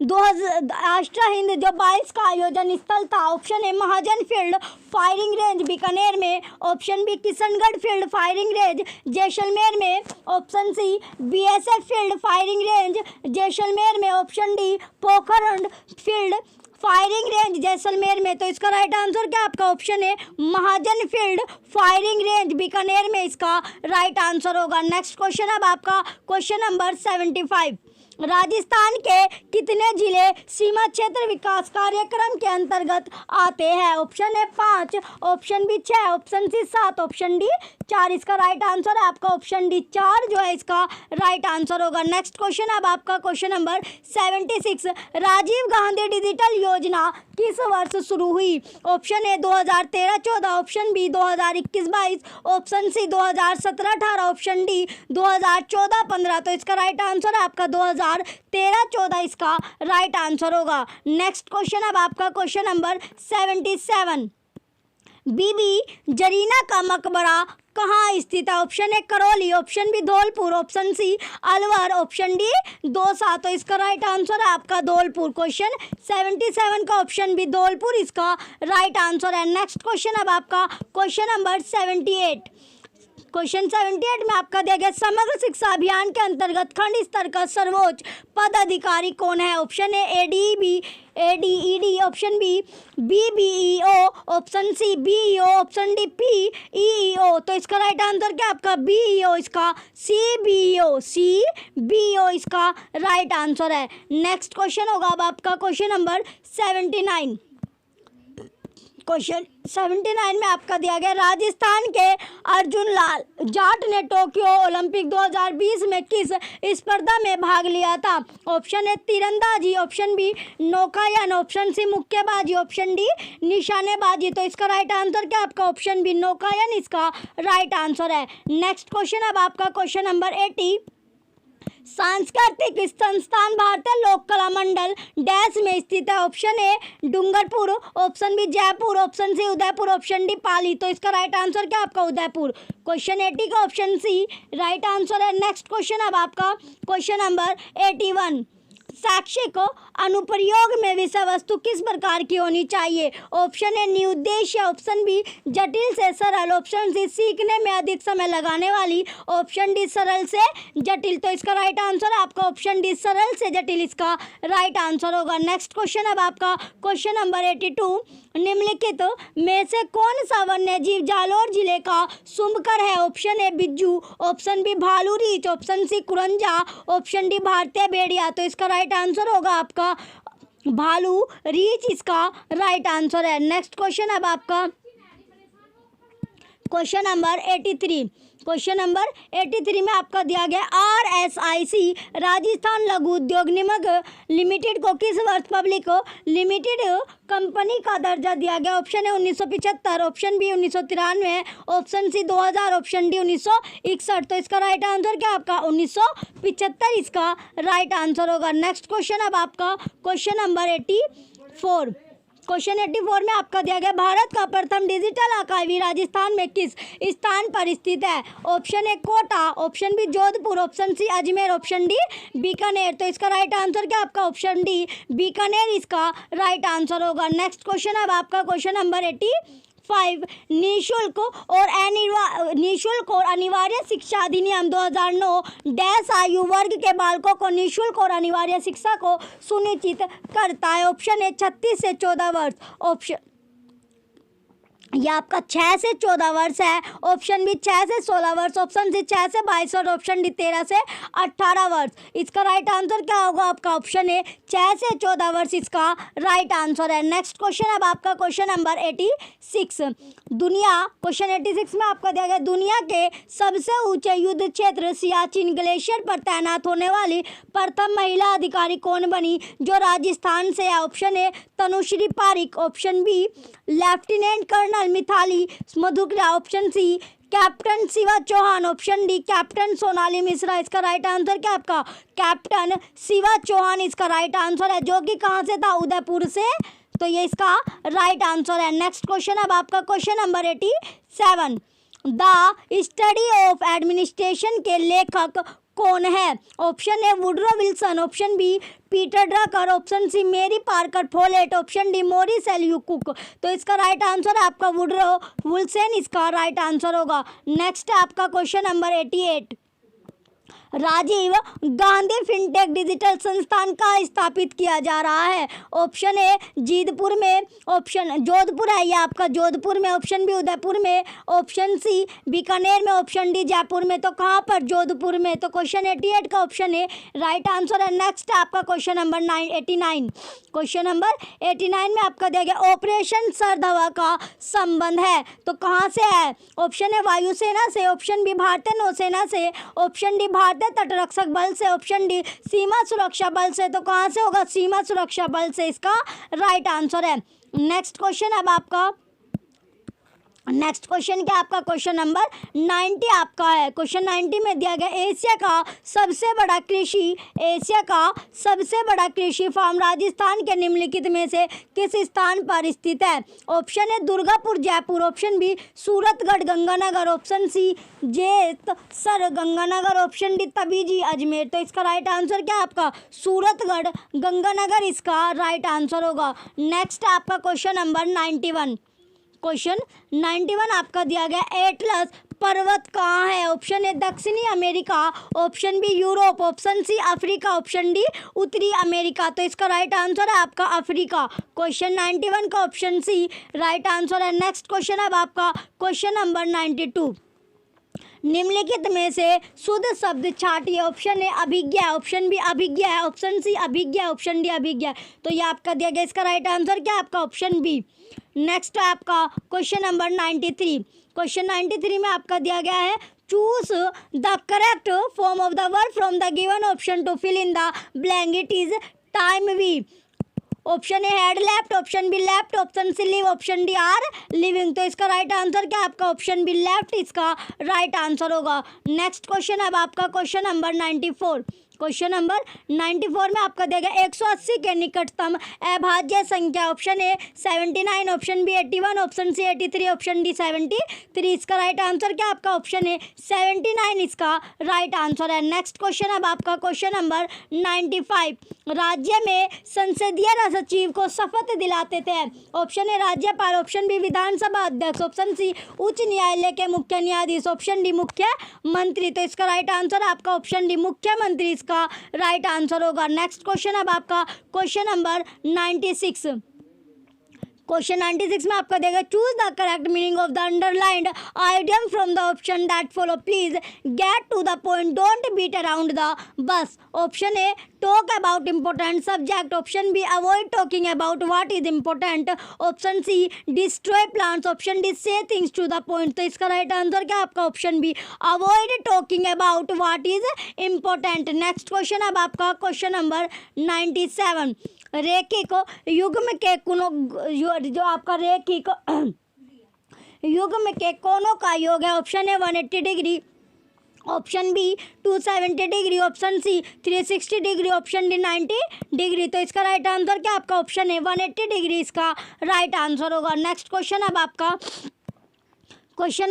जो 22 का आयोजन स्थल था? Option A Mahajan field firing range Bikaner में, option B Kishangarh field firing range Jaisalmer में, option C BSF field firing range Jaisalmer में, option D Pokhran field firing range Jaisalmer में। तो इसका राइट आंसर क्या आपका ऑप्शन है Mahajan field firing range Bikaner में इसका राइट आंसर होगा। नेक्स्ट क्वेश्चन अब आपका क्वेश्चन नंबर 75। राजस्थान के कितने जिले सीमा क्षेत्र विकास कार्यक्रम के अंतर्गत आते हैं? Option A 5, option B 6, option C 7, option D 4। इसका राइट आंसर है आपका ऑप्शन डी 4 जो है इसका राइट आंसर होगा। नेक्स्ट क्वेश्चन अब आपका question number 76। Rajiv Gandhi digital योजना किस वर्ष शुरू हुई? Option A 2013-14, option B 2021-22, option C 2017-18, option D 2014-15। तो इसका राइट आंसर है आपका 2013-14 इसका राइट आंसर होगा। नेक्स्ट क्वेश्चन अब आपका क्वेश्चन नंबर 77। बीबी जरीना का मकबरा कहाँ स्थित है? Option A Karauli, option B Dholpur, option C Alwar, option D Dausa. तो इसका राइट आंसर है आपका धौलपुर। क्वेश्चन 77 का ऑप्शन बी धौलपुर इसका राइट आंसर है। नेक्स्ट क्वेश्चन अब आपका क्वेश्चन नंबर 78। क्वेश्चन 78 में आपका दिया गया समग्र शिक्षा अभियान के अंतर्गत खंड स्तर का सर्वोच्च पद अधिकारी कौन है? Option A ADED, option B BBEO, option C BEO, option D PEO. तो इसका राइट आंसर क्या आपका बीईओ इसका सीबीओ इसका राइट आंसर है। नेक्स्ट क्वेश्चन होगा अब आपका क्वेश्चन नंबर 79। क्वेश्चन 79 में आपका दिया गया राजस्थान के अर्जुन लाल जाट ने टोक्यो ओलंपिक 2020 में किस स्पर्धा में भाग लिया था? ऑप्शन ए तीरंदाजी, ऑप्शन बी नौकायन, ऑप्शन सी मुक्केबाजी, ऑप्शन डी निशानेबाजी। तो इसका राइट आंसर क्या आपका ऑप्शन बी नौकायन इसका राइट आंसर है। नेक्स्ट क्वेश्चन अब आपका क्वेश्चन नंबर 80। सांस्कृतिक संस्थान भारतीय लोक कला मंडल डैश में स्थित है? Option A Dungarpur, option B Jaipur, option C Udaipur, option D Pali. तो इसका राइट आंसर क्या आपका उदयपुर। क्वेश्चन 80 का ऑप्शन सी राइट आंसर है। नेक्स्ट क्वेश्चन अब आपका क्वेश्चन नंबर 81। शैक्षिक अनुप्रयोग में विषय वस्तु किस प्रकार की होनी चाहिए? ऑप्शन ए निरुद्देश्य, ऑप्शन बी जटिल से सरल, ऑप्शन सी सीखने में अधिक समय लगाने वाली, ऑप्शन डी सरल से जटिल। तो इसका राइट आंसर है आपका ऑप्शन डी सरल से जटिल इसका राइट आंसर होगा। नेक्स्ट क्वेश्चन अब आपका क्वेश्चन नंबर 82। निम्नलिखित में से कौन सा वन्य जीव जालोर जिले का सुंबकर है? ऑप्शन ए बिज्जू, ऑप्शन बी भालू रीछ, ऑप्शन सी कुरंजा, ऑप्शन डी भारतीय भेड़िया। तो इसका राइट आंसर होगा आपका भालू रीछ इसका राइट आंसर है। नेक्स्ट क्वेश्चन अब आपका क्वेश्चन नंबर 83। क्वेश्चन नंबर 83 में आपका दिया गया RSIC राजस्थान लघु उद्योग निगम लिमिटेड को किस वर्ष पब्लिक लिमिटेड कंपनी का दर्जा दिया गया? ऑप्शन है 1975, option B 1993, option C 2000, option D 1961। तो इसका राइट आंसर क्या आपका 1975 इसका राइट आंसर होगा। नेक्स्ट क्वेश्चन अब आपका क्वेश्चन नंबर 84। क्वेश्चन 84 में आपका दिया गया भारत का प्रथम डिजिटल आर्काइव राजस्थान में किस स्थान पर स्थित है? Option A Kota, option B Jodhpur, option C Ajmer, option D Bikaner. तो इसका राइट आंसर क्या आपका ऑप्शन डी बीकानेर इसका राइट आंसर होगा। नेक्स्ट क्वेश्चन अब आपका क्वेश्चन नंबर 85। निःशुल्क और अनिवार्य शिक्षा अधिनियम 2009 डैश आयु वर्ग के बालकों को निःशुल्क और अनिवार्य शिक्षा को सुनिश्चित करता है? ऑप्शन ए 36 से 14 वर्ष, ऑप्शन यह आपका 6 से 14 वर्ष है, ऑप्शन बी 6 से 16 वर्ष, ऑप्शन सी 6 से 22 वर्ष, ऑप्शन डी 13 से 18 वर्ष। इसका राइट आंसर क्या होगा आपका ऑप्शन ए 6 से 14 वर्ष इसका राइट आंसर है। नेक्स्ट क्वेश्चन अब आपका क्वेश्चन नंबर 86। क्वेश्चन 86 में आपका दिया गया दुनिया के सबसे ऊंचे युद्ध क्षेत्र सियाचिन ग्लेशियर पर तैनात होने वाली प्रथम महिला अधिकारी कौन बनी जो राजस्थान से है? Option A Tanushree Pareek, option B lieutenant colonel Mithali Madhukara, option C captain Shiva Chauhan, option D captain Sonali Mishra. इसका राइट आंसर क्या आपका कैप्टन शिवा चौहान इसका राइट आंसर है, जो कि कहाँ से था उदयपुर से। तो ये इसका राइट आंसर है। नेक्स्ट क्वेश्चन अब आपका question number 87। The study of administration के लेखक कौन है? Option A Woodrow Wilson, option B Peter Drucker, option C Mary Parker Follett, option D Morris L Cook. तो इसका राइट आंसर है आपका वुडरो विल्सन इसका राइट आंसर होगा। नेक्स्ट है आपका question number 88। Rajiv Gandhi fintech digital संस्थान का स्थापित किया जा रहा है? ऑप्शन ए जीतपुर में, ऑप्शन जोधपुर है ये आपका जोधपुर में, ऑप्शन बी उदयपुर में, ऑप्शन सी बीकानेर में, ऑप्शन डी जयपुर में। तो कहाँ पर? जोधपुर में। तो क्वेश्चन 88 का ऑप्शन ए राइट आंसर है। नेक्स्ट आपका क्वेश्चन नंबर 89। क्वेश्चन नंबर 89 में आपका दिया गया ऑपरेशन सरधवा का संबंध है तो कहाँ से है? ऑप्शन ए वायुसेना से, ऑप्शन बी भारतीय नौसेना से, ऑप्शन डी भारतीय तटरक्षक बल से, ऑप्शन डी सीमा सुरक्षा बल से। तो कहाँ से होगा? सीमा सुरक्षा बल से इसका राइट आंसर है। नेक्स्ट क्वेश्चन अब आपका नेक्स्ट क्वेश्चन क्या आपका क्वेश्चन नंबर 90 आपका है। क्वेश्चन 90 में दिया गया एशिया का सबसे बड़ा कृषि फार्म राजस्थान के निम्नलिखित में से किस स्थान पर स्थित है? Option A Durgapur Jaipur, option B Suratgarh Ganganagar, option C Jetsar Ganganagar, option D Tabiji Ajmer. तो इसका राइट आंसर क्या आपका? सूरतगढ़ गंगानगर इसका राइट आंसर होगा। नेक्स्ट आपका क्वेश्चन नंबर 91। क्वेश्चन 91 आपका दिया गया एटलस पर्वत कहाँ है? ऑप्शन ए दक्षिणी America, option B Europe, option C Africa, option D उत्तरी अमेरिका। तो इसका राइट आंसर है आपका अफ्रीका। क्वेश्चन 91 का ऑप्शन सी राइट आंसर है। नेक्स्ट क्वेश्चन अब आपका क्वेश्चन नंबर 92। निम्नलिखित में से शुद्ध शब्द छाटिए। Option A Abhigya, option B अभिज्ञा है, ऑप्शन सी अभिज्ञा, ऑप्शन डी अभिज्ञा। तो ये आपका दिया गया इसका राइट आंसर क्या आपका? Option B. नेक्स्ट आपका क्वेश्चन नंबर 93। क्वेश्चन 93 में आपका दिया गया है choose the correct form of the word from the given option to fill in the blank. It is time we. Option A had left, option B left, option C live, option D are living. तो इसका राइट आंसर क्या आपका? ऑप्शन बी लेफ्ट इसका राइट आंसर होगा। नेक्स्ट क्वेश्चन अब आपका क्वेश्चन नंबर 94। क्वेश्चन नंबर 94 में आपका देगा 180 के निकटतम अभाज्य संख्या। Option A 79, option B 81, option C 83, option D 73। इसका राइट आंसर क्या आपका? ऑप्शन ए 79 इसका राइट आंसर है। नेक्स्ट क्वेश्चन अब आपका क्वेश्चन नंबर 95। राज्य में संसदीय सचिव को शपथ दिलाते थे। ऑप्शन ए राज्यपाल, ऑप्शन बी विधानसभा अध्यक्ष, ऑप्शन सी उच्च न्यायालय के मुख्य न्यायाधीश, ऑप्शन डी मुख्यमंत्री। तो इसका राइट आंसर आपका ऑप्शन डी मुख्यमंत्री का राइट आंसर होगा। नेक्स्ट क्वेश्चन अब आपका क्वेश्चन नंबर 96। क्वेश्चन 96 में आपका देगा choose the correct meaning of the underlined idiom from the option that follow. Please get to the point, don't beat around the bush. Option A talk about important subject, option B avoid talking about what is important, option C destroy plants, option D say things to the point. तो इसका राइट आंसर क्या आपका? Option B avoid talking about what is important. Next question अब आपका क्वेश्चन नंबर 97। रेखिक युग्म के जो आपका रेखिक युग्म के कोनों का योग है। Option A 180 degree, option B 270 degree, option C 360 degree, option D 90 degree. तो इसका राइट आंसर क्या आपका? ऑप्शन ए 180 डिग्री इसका राइट आंसर होगा। नेक्स्ट क्वेश्चन अब आपका क्वेश्चन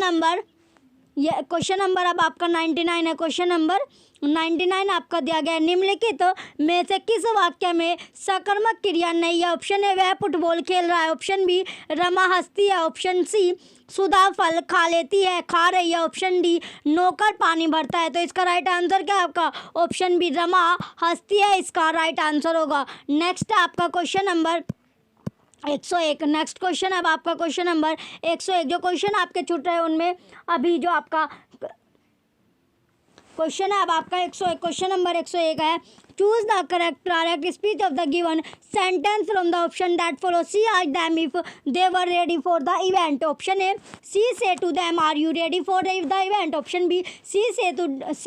नंबर अब आपका 99 है। क्वेश्चन नंबर 99 आपका दिया गया निम्नलिखित में से किस वाक्य में सकर्मक क्रिया नहीं है? ऑप्शन ए वह फुटबॉल खेल रहा है, ऑप्शन बी रमा हंसती है, ऑप्शन सी सुधा फल खा रही है, ऑप्शन डी नौकर पानी भरता है। तो इसका राइट आंसर क्या आपका? ऑप्शन बी रमा हंसती है इसका राइट आंसर होगा। नेक्स्ट आपका क्वेश्चन नंबर 101। नेक्स्ट क्वेश्चन अब आपका क्वेश्चन नंबर 101। जो क्वेश्चन आपके छूट रहे हैं उनमें अभी जो आपका क्वेश्चन है अब आपका 101। क्वेश्चन नंबर 101 है choose the correct speech of the given sentence from the option that follow. She asked them if they were ready for the event. Option A she said to them are you ready for the event, option B C said to them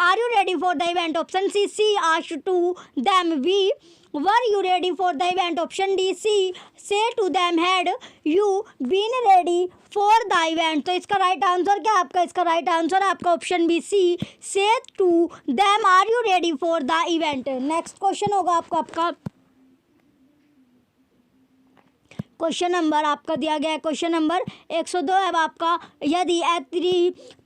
are you ready for the event, option C asked to them we were you ready for the event, option D she said to them had you been ready for the event. तो इसका राइट आंसर क्या आपका? इसका राइट आंसर आपका option B C said to them are you ready for the event. Next question होगा आपका क्वेश्चन नंबर आपका दिया गया है क्वेश्चन नंबर 102 है। अब आपका यदि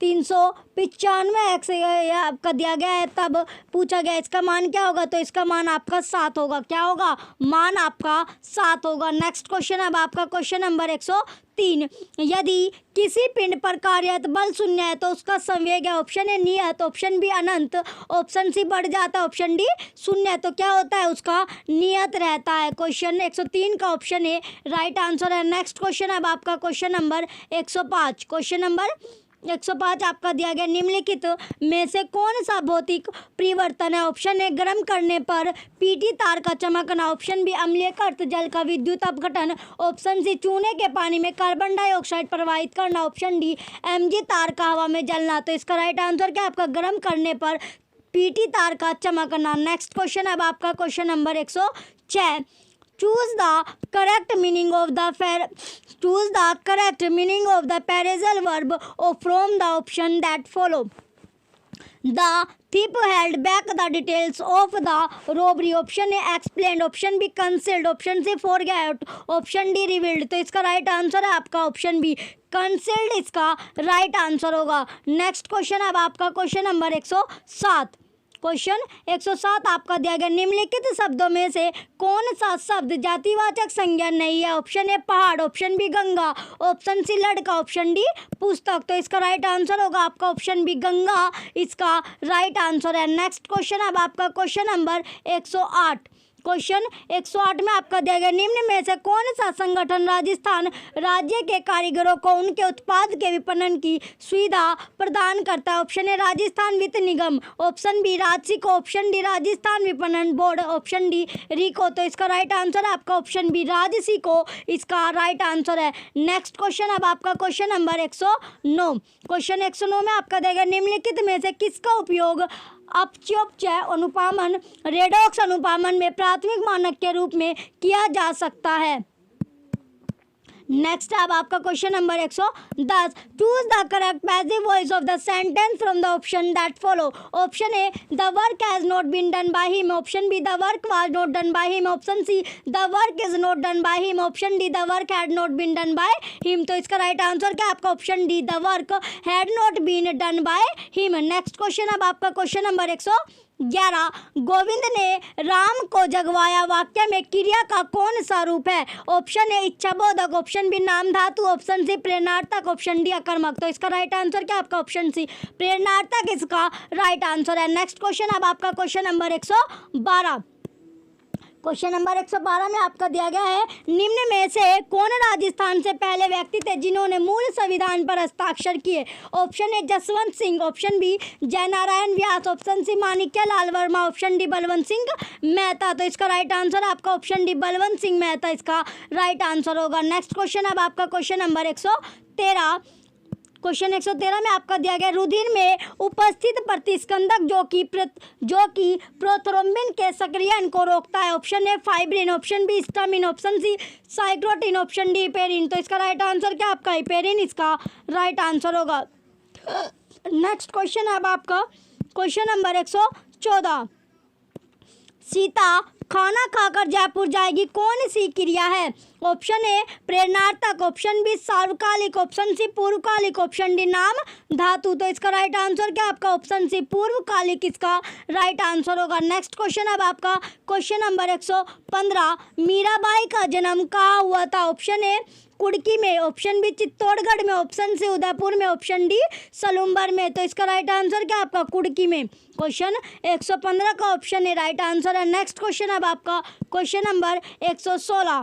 395 आपका दिया गया है तब पूछा गया इसका मान क्या होगा? तो इसका मान आपका 7 होगा। क्या होगा? मान आपका 7 होगा। नेक्स्ट क्वेश्चन अब आपका क्वेश्चन नंबर 103 3, यदि किसी पिंड पर कार्यरत बल शून्य है तो उसका संवेग है। ऑप्शन ए नियत, ऑप्शन बी अनंत, ऑप्शन सी बढ़ जाता है, ऑप्शन डी शून्य। तो क्या होता है, उसका नियत रहता है। क्वेश्चन 103 का ऑप्शन ए राइट आंसर है। नेक्स्ट क्वेश्चन अब आपका क्वेश्चन नंबर 105। क्वेश्चन नंबर 105 आपका दिया गया, निम्नलिखित में से कौन सा भौतिक परिवर्तन है। ऑप्शन ए गर्म करने पर पीटी तार का चमकना, ऑप्शन बी अम्लीकृत जल का विद्युत अपघटन, ऑप्शन सी चूने के पानी में कार्बन डाइऑक्साइड प्रवाहित करना, ऑप्शन डी एमजी तार का हवा में जलना। तो इसका राइट आंसर क्या आपका गर्म करने पर पीटी तार का चमकना। नेक्स्ट क्वेश्चन अब आपका question number 106। Choose the correct meaning of the phrasal verb from the option that follow. The thief held back the details of the robbery. Option A explained, option B concealed, option C forgot, option D revealed। तो इसका राइट आंसर है आपका ऑप्शन बी concealed, इसका राइट आंसर होगा। नेक्स्ट क्वेश्चन अब आपका क्वेश्चन नंबर 107। क्वेश्चन 107 आपका दिया गया, निम्नलिखित शब्दों में से कौन सा शब्द जातिवाचक संज्ञा नहीं है। ऑप्शन ए पहाड़, option B Ganga, option C लड़का, ऑप्शन डी पुस्तक। तो इसका राइट आंसर होगा आपका ऑप्शन बी गंगा, इसका राइट आंसर है। नेक्स्ट क्वेश्चन अब आपका क्वेश्चन नंबर 108। क्वेश्चन 108 में आपका दिया गया, निम्न में से कौन सा संगठन राजस्थान राज्य के कारीगरों को उनके उत्पाद के विपणन की सुविधा प्रदान करता है। ऑप्शन ए राजस्थान वित्त निगम, option B Rajsico, option D Rajasthan विपणन बोर्ड, ऑप्शन डी रिको। तो इसका राइट आंसर है आपका ऑप्शन बी राजसिको, इसका राइट आंसर है। नेक्स्ट क्वेश्चन अब आपका क्वेश्चन नंबर 109। क्वेश्चन 109 में आपका दिया गया, निम्नलिखित में से किसका उपयोग अपचयोपचय अनुपामन रेडॉक्स अनुपामन में प्राथमिक मानक के रूप में किया जा सकता है। नेक्स्ट अब आपका question number 110। Choose the correct passive voice of the sentence from the option that follow. Option A the work has not been done by him, option B the work was not done by him, option C the work is not done by him, option D the work had not been done by him. तो इसका राइट आंसर क्या आपका option D the work had not been done by him. Next question अब आपका क्वेश्चन नंबर 111। गोविंद ने राम को जगवाया वाक्य में क्रिया का कौन सा रूप है। ऑप्शन ए इच्छाबोधक, ऑप्शन बी नाम धातु, ऑप्शन सी प्रेरणार्थक, ऑप्शन डी अकर्मक। तो इसका राइट आंसर क्या आपका ऑप्शन सी प्रेरणार्थक, इसका राइट आंसर है। नेक्स्ट क्वेश्चन अब आपका क्वेश्चन नंबर 112। क्वेश्चन नंबर 112 में आपका दिया गया है, निम्न में से कौन राजस्थान से पहले व्यक्ति थे जिन्होंने मूल संविधान पर हस्ताक्षर किए। Option A Jaswant Singh, option B Jainarayan Vyas, option C Manikya Lal Verma, option D Balwant Singh Mehta. तो इसका राइट आंसर आपका ऑप्शन डी बलवंत सिंह मेहता, इसका राइट आंसर होगा। नेक्स्ट क्वेश्चन अब आपका क्वेश्चन नंबर 113। क्वेश्चन 113 में आपका दिया गया, रुधिर में उपस्थित प्रतिस्कंदक जो कि प्रोथ्रोम्बिन के सक्रियण को रोकता है। Option A fibrin, option B histamine, option C साइक्लोटिन, ऑप्शन डी हिपेरिन। तो इसका राइट आंसर क्या आपका हिपेरिन, इसका राइट आंसर होगा। नेक्स्ट क्वेश्चन अब आपका क्वेश्चन नंबर 114। सीता खाना खाकर जयपुर जाएगी, कौन सी क्रिया है। ऑप्शन ए प्रेरणार्थक, ऑप्शन बी सार्वकालिक, ऑप्शन सी पूर्वकालिक, ऑप्शन डी नाम धातु। तो इसका राइट आंसर क्या आपका ऑप्शन सी पूर्वकालिक, इसका राइट आंसर होगा। नेक्स्ट क्वेश्चन अब आपका क्वेश्चन नंबर 115। मीराबाई का जन्म कहाँ हुआ था। ऑप्शन ए कुड़की में, ऑप्शन बी चित्तौड़गढ़ में, ऑप्शन सी उदयपुर में, ऑप्शन डी सलूम्बर में। तो इसका राइट आंसर क्या आपका कुड़की में। क्वेश्चन 115 का ऑप्शन ए राइट आंसर है। नेक्स्ट क्वेश्चन अब आपका क्वेश्चन नंबर 116।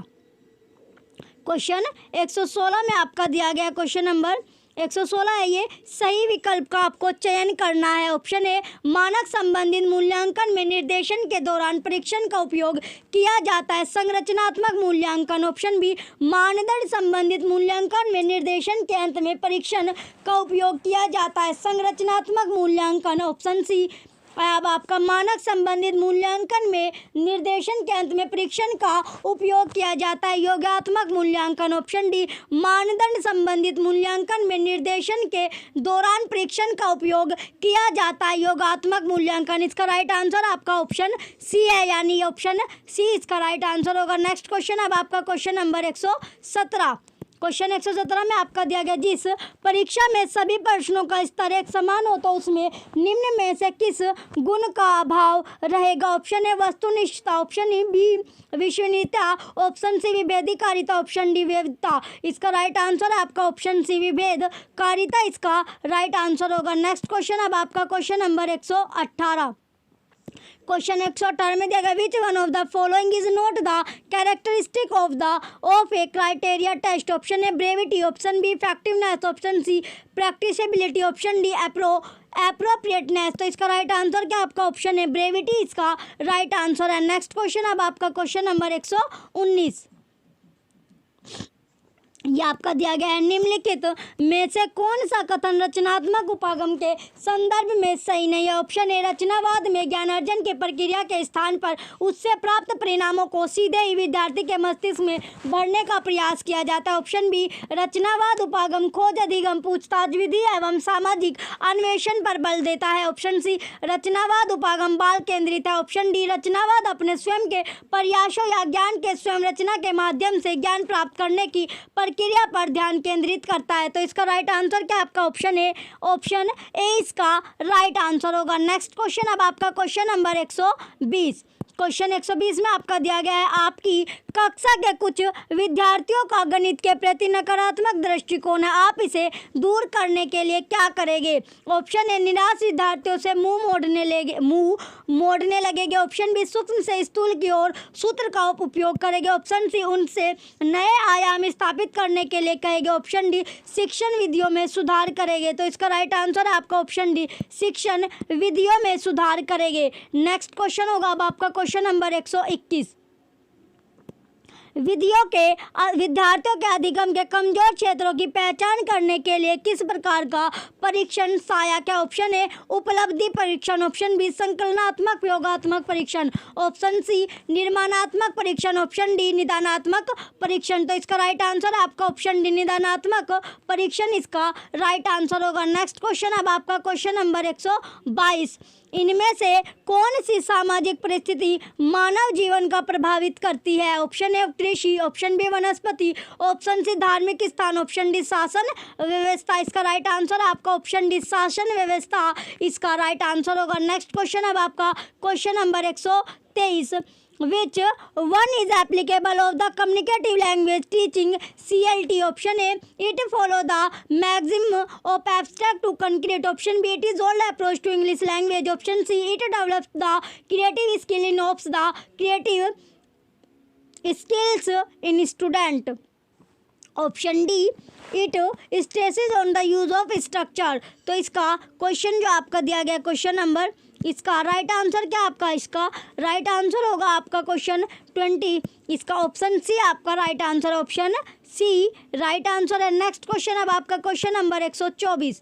क्वेश्चन 116 में आपका दिया गया क्वेश्चन नंबर 116 है, ये सही विकल्प का आपको चयन करना है। ऑप्शन ए मानक संबंधित मूल्यांकन में निर्देशन के दौरान परीक्षण का उपयोग किया जाता है, संरचनात्मक मूल्यांकन। ऑप्शन बी मानदंड संबंधित मूल्यांकन में निर्देशन के अंत में परीक्षण का उपयोग किया जाता है, संरचनात्मक मूल्यांकन। ऑप्शन सी अब आपका मानक संबंधित मूल्यांकन में निर्देशन के अंत में परीक्षण का उपयोग किया जाता है, योगात्मक मूल्यांकन। ऑप्शन डी मानदंड संबंधित मूल्यांकन में निर्देशन के दौरान परीक्षण का उपयोग किया जाता है, योगात्मक मूल्यांकन। इसका राइट आंसर आपका ऑप्शन सी है, यानी ऑप्शन सी इसका राइट आंसर होगा। नेक्स्ट क्वेश्चन अब आपका क्वेश्चन नंबर 117। क्वेश्चन 117 में आपका दिया गया, जिस परीक्षा में सभी प्रश्नों का स्तर एक समान हो तो उसमें निम्न में से किस गुण का अभाव रहेगा? ऑप्शन ए वस्तुनिष्ठता, ऑप्शन बी विश्वसनीयता, ऑप्शन सी विभेदकारिता, ऑप्शन डी विविधता। इसका राइट आंसर है आपका ऑप्शन सी विभेदकारिता, इसका राइट आंसर होगा। नेक्स्ट क्वेश्चन अब आपका क्वेश्चन नंबर 118। क्वेश्चन 118 में दिया गया, which one of the following is not the characteristic of a criteria test? Option A brevity, option B effectiveness, option C practicability, option D appropriateness. तो इसका राइट आंसर क्या आपका ऑप्शन है ब्रेविटी, इसका राइट आंसर है। नेक्स्ट क्वेश्चन अब आपका क्वेश्चन नंबर 119, ये आपका दिया गया है, निम्नलिखित में से कौन सा कथन रचनात्मक उपागम के संदर्भ में सही नहीं है? ऑप्शन ए रचनावाद में ज्ञानार्जन की प्रक्रिया के स्थान पर उससे प्राप्त परिणामों को सीधे ही विद्यार्थी के मस्तिष्क में भरने का प्रयास किया जाता है। ऑप्शन बी रचनावाद उपागम खोज अधिगम पूछताछ विधि एवं सामाजिक अन्वेषण पर बल देता है। ऑप्शन सी रचनावाद उपागम बाल केंद्रित है। ऑप्शन डी रचनावाद अपने स्वयं के प्रयासों या ज्ञान के स्वयं रचना के माध्यम से ज्ञान प्राप्त करने की प्रक्रिया पर ध्यान केंद्रित करता है। तो इसका राइट आंसर क्या आपका ऑप्शन ए, ऑप्शन ए इसका राइट आंसर होगा। नेक्स्ट क्वेश्चन अब आपका क्वेश्चन नंबर 120। क्वेश्चन 120 में आपका दिया गया है, आपकी कक्षा के कुछ विद्यार्थियों का गणित के प्रति नकारात्मक दृष्टिकोण है, आप इसे दूर करने के लिए क्या करेंगे? ऑप्शन ए निराश विद्यार्थियों से मुंह मोड़ने लगेंगे। ऑप्शन बी सूक्ष्म से स्थूल की ओर सूत्र का उपयोग करेंगे। ऑप्शन सी उनसे नए आयाम स्थापित करने के लिए कहेंगे। ऑप्शन डी शिक्षण विधियों में सुधार करेंगे। तो इसका राइट आंसर है आपका ऑप्शन डी शिक्षण विधियों में सुधार करेंगे। नेक्स्ट क्वेश्चन होगा अब आपका क्वेश्चन नंबर 121, विद्यार्थियों के अधिगम के कमजोर क्षेत्रों की पहचान करने के लिए किस प्रकार का परीक्षण सहायक है? ऑप्शन ए उपलब्धि परीक्षण, ऑप्शन बी संकलनात्मक प्रयोगात्मक परीक्षण, ऑप्शन सी निर्माणात्मक परीक्षण, ऑप्शन डी निदानात्मक परीक्षण। तो इसका राइट आंसर है आपका ऑप्शन डी निदानात्मक परीक्षण, इसका राइट आंसर होगा। नेक्स्ट क्वेश्चन अब आपका क्वेश्चन नंबर 122, इनमें से कौन सी सामाजिक परिस्थिति मानव जीवन का प्रभावित करती है? ऑप्शन ए कृषि, ऑप्शन बी वनस्पति, ऑप्शन सी धार्मिक स्थान, ऑप्शन डी शासन व्यवस्था। इसका राइट आंसर आपका ऑप्शन डी शासन व्यवस्था, इसका राइट आंसर होगा। नेक्स्ट क्वेश्चन अब आपका question number 123, which one is applicable of the communicative language teaching CLT? Option A it follow the maximum of abstract to concrete, option B it is old approach to English language, option C it develops the creative skill in of the creative skills in student, option D it stresses on the use of structure. तो इसका क्वेश्चन जो आपका दिया गया क्वेश्चन नंबर, इसका राइट आंसर क्या आपका, इसका राइट आंसर होगा आपका क्वेश्चन 20, इसका ऑप्शन सी आपका right answer, option C right answer है। नेक्स्ट क्वेश्चन अब आपका क्वेश्चन नंबर 124,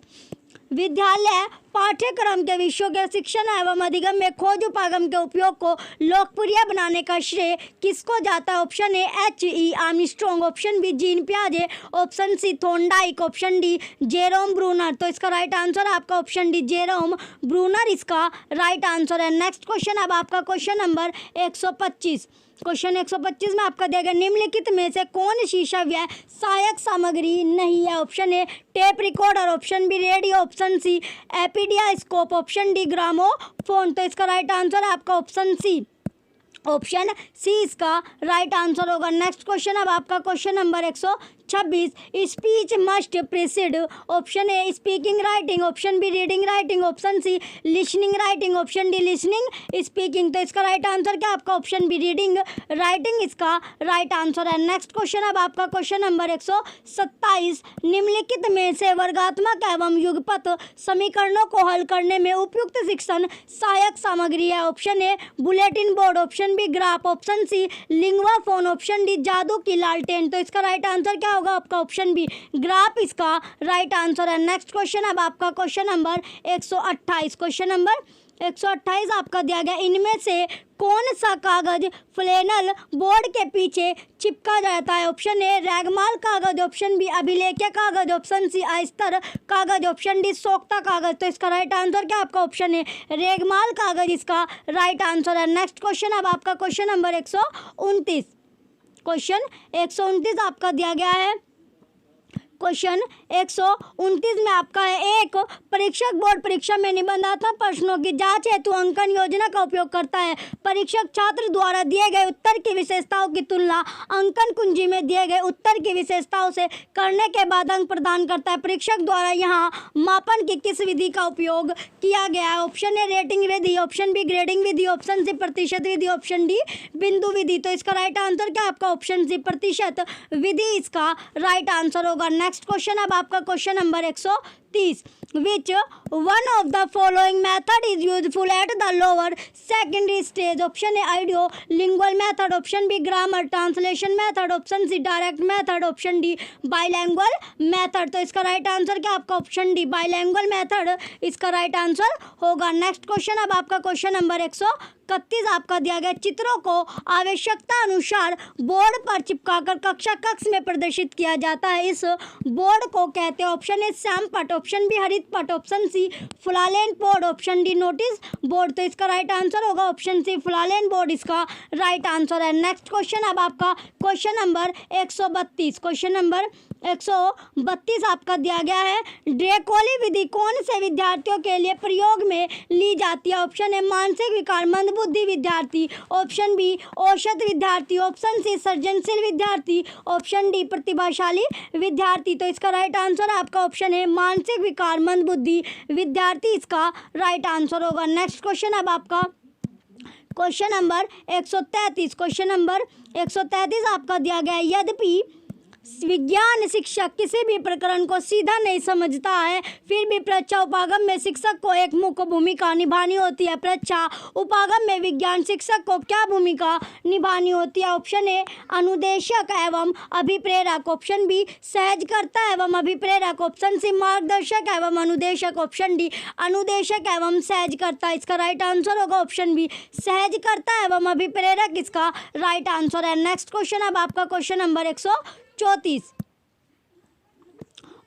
विद्यालय पाठ्यक्रम के विषयों के शिक्षण एवं अधिगम में खोज उपागम के उपयोग को लोकप्रिय बनाने का श्रेय किसको जाता है? Option A H.E. Armstrong, option B Jean पियाजे, option C Thorndike, option D Jerome Bruner. तो इसका राइट आंसर आपका ऑप्शन डी जेरोम ब्रूनर, इसका राइट आंसर है। नेक्स्ट क्वेश्चन अब आपका क्वेश्चन नंबर 125, क्वेश्चन 125 में आपका दिया गया, निम्नलिखित में से कौन सी श्रव्य सहायक सामग्री नहीं है? Option A tape recorder, option B radio, option C epidiascope, option D gramophone. तो इसका राइट आंसर है आपका ऑप्शन सी, ऑप्शन सी इसका राइट आंसर होगा। नेक्स्ट क्वेश्चन अब आपका question number 126, speech must precede, option A speaking writing, option B reading writing, option C listening writing, option D listening speaking. तो इसका राइट आंसर क्या आपका ऑप्शन बी रीडिंग राइटिंग, इसका राइट आंसर है। नेक्स्ट क्वेश्चन अब आपका क्वेश्चन नंबर 127, निम्नलिखित में से वर्गात्मक एवं युगपत समीकरणों को हल करने में उपयुक्त शिक्षण सहायक सामग्री है? Option A bulletin board, option B graph, option C linguaphone, option D जादू की लालटेन। तो इसका राइट आंसर क्या होगा आपका ऑप्शन बी ग्राफ, इसका राइट आंसर है। नेक्स्ट क्वेश्चन अब आपका क्वेश्चन नंबर 128, क्वेश्चन नंबर 128 आपका दिया गया, इनमें से कौन सा कागज फ्लेनल बोर्ड के पीछे चिपका जाता है? ऑप्शन ए रैगमाल कागज, ऑप्शन बी अभिलेख्य कागज, ऑप्शन सी अस्तर कागज, ऑप्शन डी सोख्ता कागज। तो इसका राइट आंसर क्या आपका ऑप्शन है रैगमाल कागज, इसका राइट आंसर है। नेक्स्ट क्वेश्चन अब आपका क्वेश्चन नंबर 129, क्वेश्चन 129 आपका दिया गया है, क्वेश्चन 129 में आपका है, एक परीक्षक बोर्ड परीक्षा में निबंधात्मक प्रश्नों की जांच हेतु अंकन योजना का उपयोग करता है। परीक्षक छात्र द्वारा दिए गए उत्तर की विशेषताओं की तुलना अंकन कुंजी में दिए गए उत्तर की विशेषताओं से करने के बाद अंक प्रदान करता है। परीक्षक द्वारा यहाँ मापन की किस विधि का उपयोग किया गया है? ऑप्शन ए रेटिंग विधि, ऑप्शन बी ग्रेडिंग विधि, ऑप्शन सी प्रतिशत विधि, ऑप्शन डी बिंदु विधि। तो इसका राइट आंसर क्या आपका ऑप्शन सी प्रतिशत विधि इसका राइट आंसर होगा। नेक्स्ट क्वेश्चन अब आपका question number 130, which one of the following method is useful at the lower secondary stage? Option A audio lingual method, option B grammar translation method, option C direct method, option D bilingual method. तो इसका राइट आंसर क्या आपका ऑप्शन डी बाइलैंग्वेज मेथड इसका राइट आंसर होगा। नेक्स्ट क्वेश्चन अब आपका क्वेश्चन नंबर 131 आपका दिया गया, चित्रों को आवश्यकता अनुसार बोर्ड पर चिपकाकर कक्षा कक्ष में प्रदर्शित किया जाता है, इस बोर्ड को कहते हैं? ऑप्शन ए श्याम पट, ऑप्शन बी हरित पट, option C flannel board, option D notice board. तो इसका राइट आंसर होगा ऑप्शन सी फुलालेन बोर्ड इसका राइट आंसर है। नेक्स्ट क्वेश्चन अब आपका क्वेश्चन नंबर 132, क्वेश्चन नंबर 132 आपका दिया गया है, ड्रेकोली विधि कौन से विद्यार्थियों के लिए प्रयोग में ली जाती है? ऑप्शन ए मानसिक विकार मंदबुद्धि विद्यार्थी, ऑप्शन बी औसत विद्यार्थी, ऑप्शन सी सृजनशील विद्यार्थी, ऑप्शन डी प्रतिभाशाली विद्यार्थी। तो इसका राइट आंसर आपका ऑप्शन है मानसिक विकार मंदबुद्धि विद्यार्थी इसका राइट आंसर होगा। नेक्स्ट क्वेश्चन अब आपका क्वेश्चन नंबर 133, क्वेश्चन नंबर 133 आपका दिया गया है, यद्यपि विज्ञान शिक्षक किसी भी प्रकरण को सीधा नहीं समझता है, फिर भी परीक्षा उपागम में शिक्षक को एक मुख्य भूमिका निभानी होती है। परीक्षा उपागम में विज्ञान शिक्षक को क्या भूमिका निभानी होती है? ऑप्शन ए अनुदेशक एवं अभिप्रेरक, ऑप्शन बी सहजकर्ता एवं अभिप्रेरक, ऑप्शन सी मार्गदर्शक एवं अनुदेशक, ऑप्शन डी अनुदेशक एवं सहजकर्ता। इसका राइट आंसर होगा ऑप्शन बी सहजकर्ता एवं अभिप्रेरक इसका राइट आंसर है। नेक्स्ट क्वेश्चन अब आपका क्वेश्चन नंबर 134,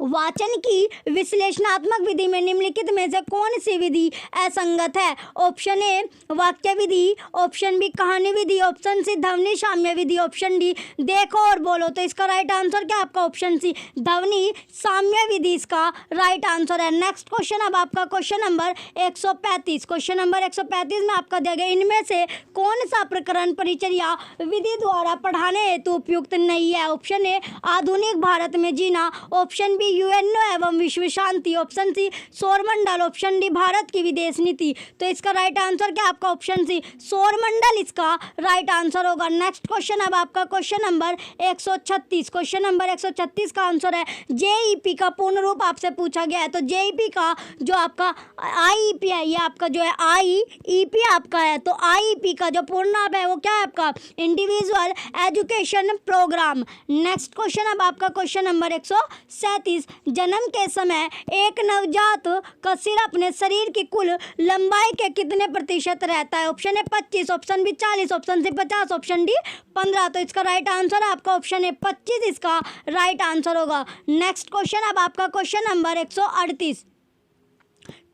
वाचन की विश्लेषणात्मक विधि में निम्नलिखित में से कौन सी विधि असंगत है? ऑप्शन ए वाक्य विधि, ऑप्शन बी कहानी विधि, ऑप्शन सी ध्वनि साम्य विधि, ऑप्शन डी देखो और बोलो। तो इसका राइट आंसर क्या आपका ऑप्शन सी ध्वनि साम्य विधि इसका राइट आंसर है। नेक्स्ट क्वेश्चन अब आपका क्वेश्चन नंबर 135, क्वेश्चन नंबर 135 में आपका दिया गया, इनमें से कौन सा प्रकरण परिचर्या विधि द्वारा पढ़ाने हेतु उपयुक्त नहीं है? ऑप्शन ए आधुनिक भारत में जीना, ऑप्शन बी यूएनओ एवं विश्व शांति, ऑप्शन सी सौरमंडल, ऑप्शन डी भारत की विदेश नीति। तो इसका राइट आंसर क्या आपका ऑप्शन सी सौरमंडल इसका राइट आंसर होगा। नेक्स्ट क्वेश्चन अब आपका क्वेश्चन नंबर 136, क्वेश्चन नंबर 136 का आंसर है, जेईपी का पूर्ण रूप आपसे पूछा गया है। तो जेईपी का जो आपका आईईपी है, ये आपका जो है आईईपी आपका है, तो आईईपी का जो पूर्ण नाम है वो क्या है आपका individual education programme. Next question अब आपका क्वेश्चन नंबर 137, जन्म के समय एक नवजात का सिर अपने शरीर की कुल लंबाई के कितने प्रतिशत रहता है? Option A 25, option B 40, option C 50, option D 15। तो इसका राइट आंसर आपका ऑप्शन है 25 इसका राइट आंसर होगा। नेक्स्ट क्वेश्चन अब आपका क्वेश्चन नंबर 138,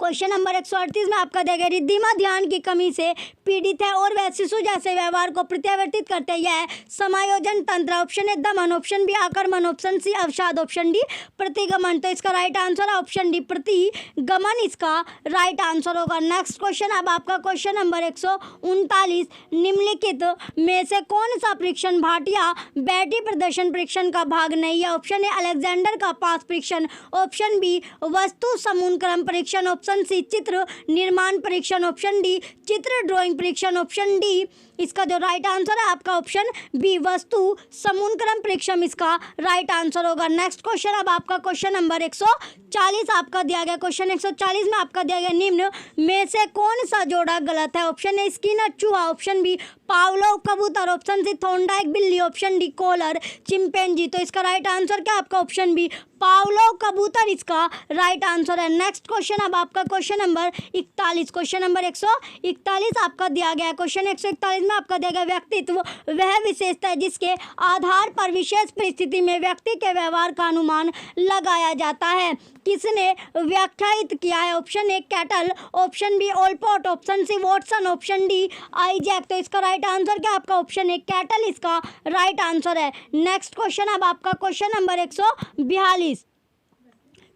क्वेश्चन नंबर 138 में आपका देगा, रिद्धिमा ध्यान की कमी से पीड़ित है और वह शिशु जैसे व्यवहार को प्रत्यावर्तित करते हैं, यह समायोजन तंत्र। Option A Daman, option B आक्रमण, ऑप्शन सी अवसाद, ऑप्शन डी प्रतिगमन। तो इसका राइट आंसर है ऑप्शन डी प्रतिगमन इसका राइट आंसर होगा। नेक्स्ट क्वेश्चन अब आपका क्वेश्चन नंबर 139, निम्नलिखित में से कौन सा परीक्षण भाटिया बैटरी प्रदर्शन परीक्षण का भाग नहीं है? ऑप्शन ए अलेक्जेंडर का पास परीक्षण, ऑप्शन बी वस्तु समूहक्रम परीक्षण, ऑप्शन सी चित्र निर्माण परीक्षण, ऑप्शन डी चित्र ड्राइंग परीक्षण, ऑप्शन डी इसका जो राइट आंसर है आपका ऑप्शन बी वस्तु समूहक्रम परीक्षण इसका राइट आंसर होगा। नेक्स्ट क्वेश्चन अब आपका क्वेश्चन नंबर 140 आपका दिया गया, क्वेश्चन 140 में आपका दिया गया, निम्न में से कौन सा जोड़ा गलत है? ऑप्शन ए स्किनर चूहा, ऑप्शन बी पावलोव कबूतर, ऑप्शन सी थोर्नडाइक बिल्ली, ऑप्शन डी कोलर चिंपैंजी। तो इसका राइट आंसर क्या आपका ऑप्शन बी पावलोव कबूतर इसका राइट आंसर है। नेक्स्ट क्वेश्चन अब आपका क्वेश्चन नंबर 41, क्वेश्चन नंबर 141 आपका दिया गया है, क्वेश्चन 141 में आपका देगा व्यक्तित्व वह विशेषता है जिसके आधार पर विशेष परिस्थिति में व्यक्ति के व्यवहार का अनुमान लगाया जाता है। किसने व्याख्यायित किया है? Option A Cattell, option B Allport, option C Watson, option D Isaac. तो इसका राइट आंसर क्या आपका ऑप्शन ए कैटल इसका राइट आंसर है। नेक्स्ट क्वेश्चन अब आपका क्वेश्चन नंबर 142।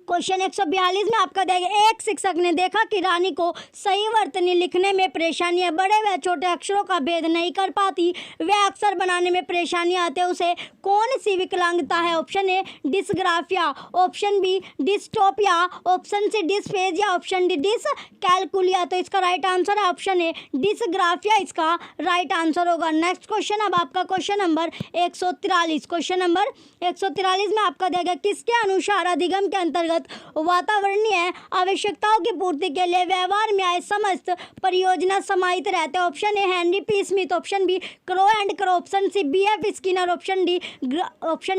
क्वेश्चन 142 में आपका देगा एक शिक्षक ने देखा कि रानी को सही वर्तनी लिखने में परेशानी है, बड़े व छोटे अक्षरों का भेद नहीं कर पाती, वह अक्षर बनाने में परेशानी आते, उसे कौन सी विकलांगता है? Option A dysgraphia, option B dystopia, option C dysphagia, option D dyscalculia. तो इसका राइट आंसर है ऑप्शन ए डिसग्राफिया इसका राइट आंसर होगा। नेक्स्ट क्वेश्चन अब आपका क्वेश्चन नंबर 143। क्वेश्चन नंबर 143 में आपका देगा किसके अनुसार अधिगम के अंतर्गत वातावरणीय आवश्यकताओं की पूर्ति के लिए व्यवहार में आए समस्त परियोजना समाहित रहते हैं? Option A Henry P Smith, option B Crow and Crow, option C BF Skinner, option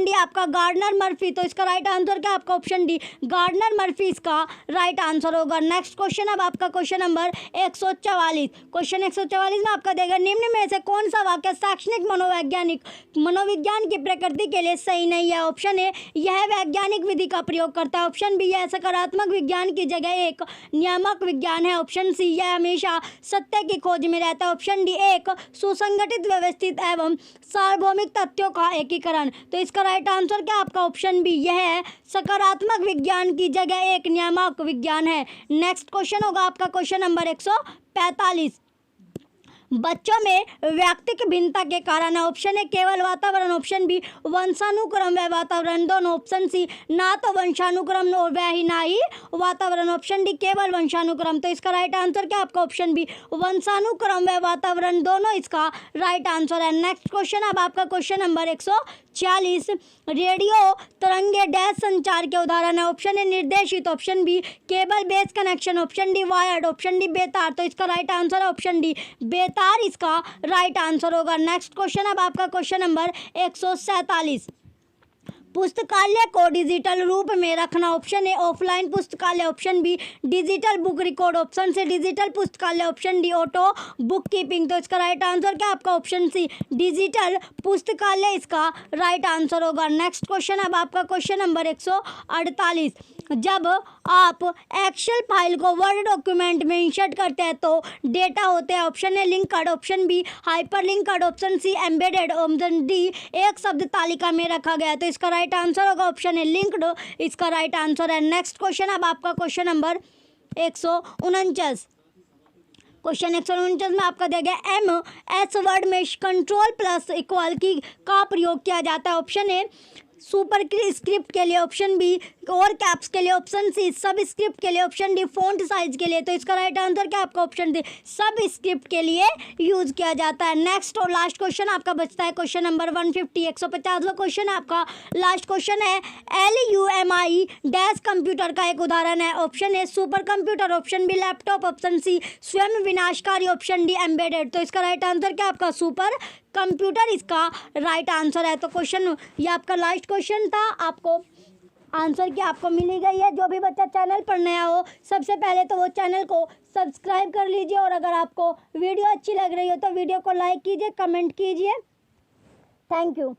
D आपका गार्डनर मर्फी। तो इसका राइट आंसर क्या आपका ऑप्शन डी गार्डनर मर्फी इसका राइट आंसर होगा। नेक्स्ट क्वेश्चन अब आपका क्वेश्चन नंबर 144। क्वेश्चन 144 में आपका देगा निम्न में से कौन सा वाक्य शैक्षणिक मनोविज्ञान की प्रकृति के लिए सही नहीं है? ऑप्शन ए यह वैज्ञानिक विधि का प्रयोग करता है, ऑप्शन बी यह सकारात्मक विज्ञान की जगह एक नियामक विज्ञान है, ऑप्शन सी यह हमेशा सत्य की खोज में रहता है, ऑप्शन डी एक सुसंगठित व्यवस्थित एवं सार्वभौमिक तथ्यों का एकीकरण। तो इसका राइट आंसर क्या आपका ऑप्शन बी यह सकारात्मक विज्ञान की जगह एक नियामक विज्ञान है। नेक्स्ट क्वेश्चन होगा आपका क्वेश्चन नंबर 145। बच्चों में व्यक्तिक भिन्नता के कारण है, ऑप्शन ए केवल वातावरण, ऑप्शन बी वंशानुक्रम व वातावरण दोनों, ऑप्शन सी ना तो वंशानुक्रम और वह ही ना ही वातावरण, ऑप्शन डी केवल वंशानुक्रम। तो इसका राइट आंसर क्या आपका ऑप्शन बी वंशानुक्रम व वातावरण दोनों इसका राइट आंसर है। नेक्स्ट क्वेश्चन अब आपका क्वेश्चन नंबर 146। रेडियो तरंगे डैश संचार के उदाहरण है, ऑप्शन ए निर्देशित, option B cable base connection, option D wired, option D बेतार। तो इसका राइट आंसर है ऑप्शन डी बेतार इसका राइट आंसर होगा। नेक्स्ट क्वेश्चन अब आपका क्वेश्चन नंबर 147। पुस्तकालय को डिजिटल रूप में रखना, ऑप्शन ए ऑफलाइन पुस्तकालय, option B digital book record, option C digital पुस्तकालय, option D auto book keeping. तो इसका राइट आंसर क्या आपका ऑप्शन सी डिजिटल पुस्तकालय इसका राइट आंसर होगा। नेक्स्ट क्वेश्चन अब आपका क्वेश्चन नंबर 148। जब आप एक्सेल फाइल को वर्ड डॉक्यूमेंट में इंसर्ट करते हैं तो डेटा होते हैं, option A linked, option B hyperlinked, option C embedded, option D एक शब्द तालिका में रखा गया। तो इसका राइट आंसर होगा ऑप्शन ए लिंक्ड इसका राइट आंसर है। नेक्स्ट क्वेश्चन अब आपका क्वेश्चन नंबर 149। क्वेश्चन 149 में आपका दिया गया MS वर्ड में कंट्रोल प्लस इक्वल की का प्रयोग किया जाता है, ऑप्शन ए सुपर स्क्रिप्ट के लिए, ऑप्शन बी और कैप्स के लिए, ऑप्शन सी सब स्क्रिप्ट के लिए, ऑप्शन डी फॉन्ट साइज के लिए। तो इसका राइट आंसर क्या आपका ऑप्शन डी सब स्क्रिप्ट के लिए यूज किया जाता है। नेक्स्ट और लास्ट क्वेश्चन आपका बचता है क्वेश्चन नंबर 150। 150वां क्वेश्चन आपका लास्ट क्वेश्चन है LUMI डैश कंप्यूटर का एक उदाहरण है, option A supercomputer, option B laptop, option C स्वयं विनाशकारी, ऑप्शन डी एम्बेडेड। तो इसका राइट आंसर क्या आपका सुपर कंप्यूटर इसका राइट आंसर है। तो क्वेश्चन ये आपका लास्ट क्वेश्चन था, आपको आंसर की आपको मिली गई है। जो भी बच्चा चैनल पर नया हो सबसे पहले तो वो चैनल को सब्सक्राइब कर लीजिए, और अगर आपको वीडियो अच्छी लग रही हो तो वीडियो को लाइक कीजिए, कमेंट कीजिए। Thank you.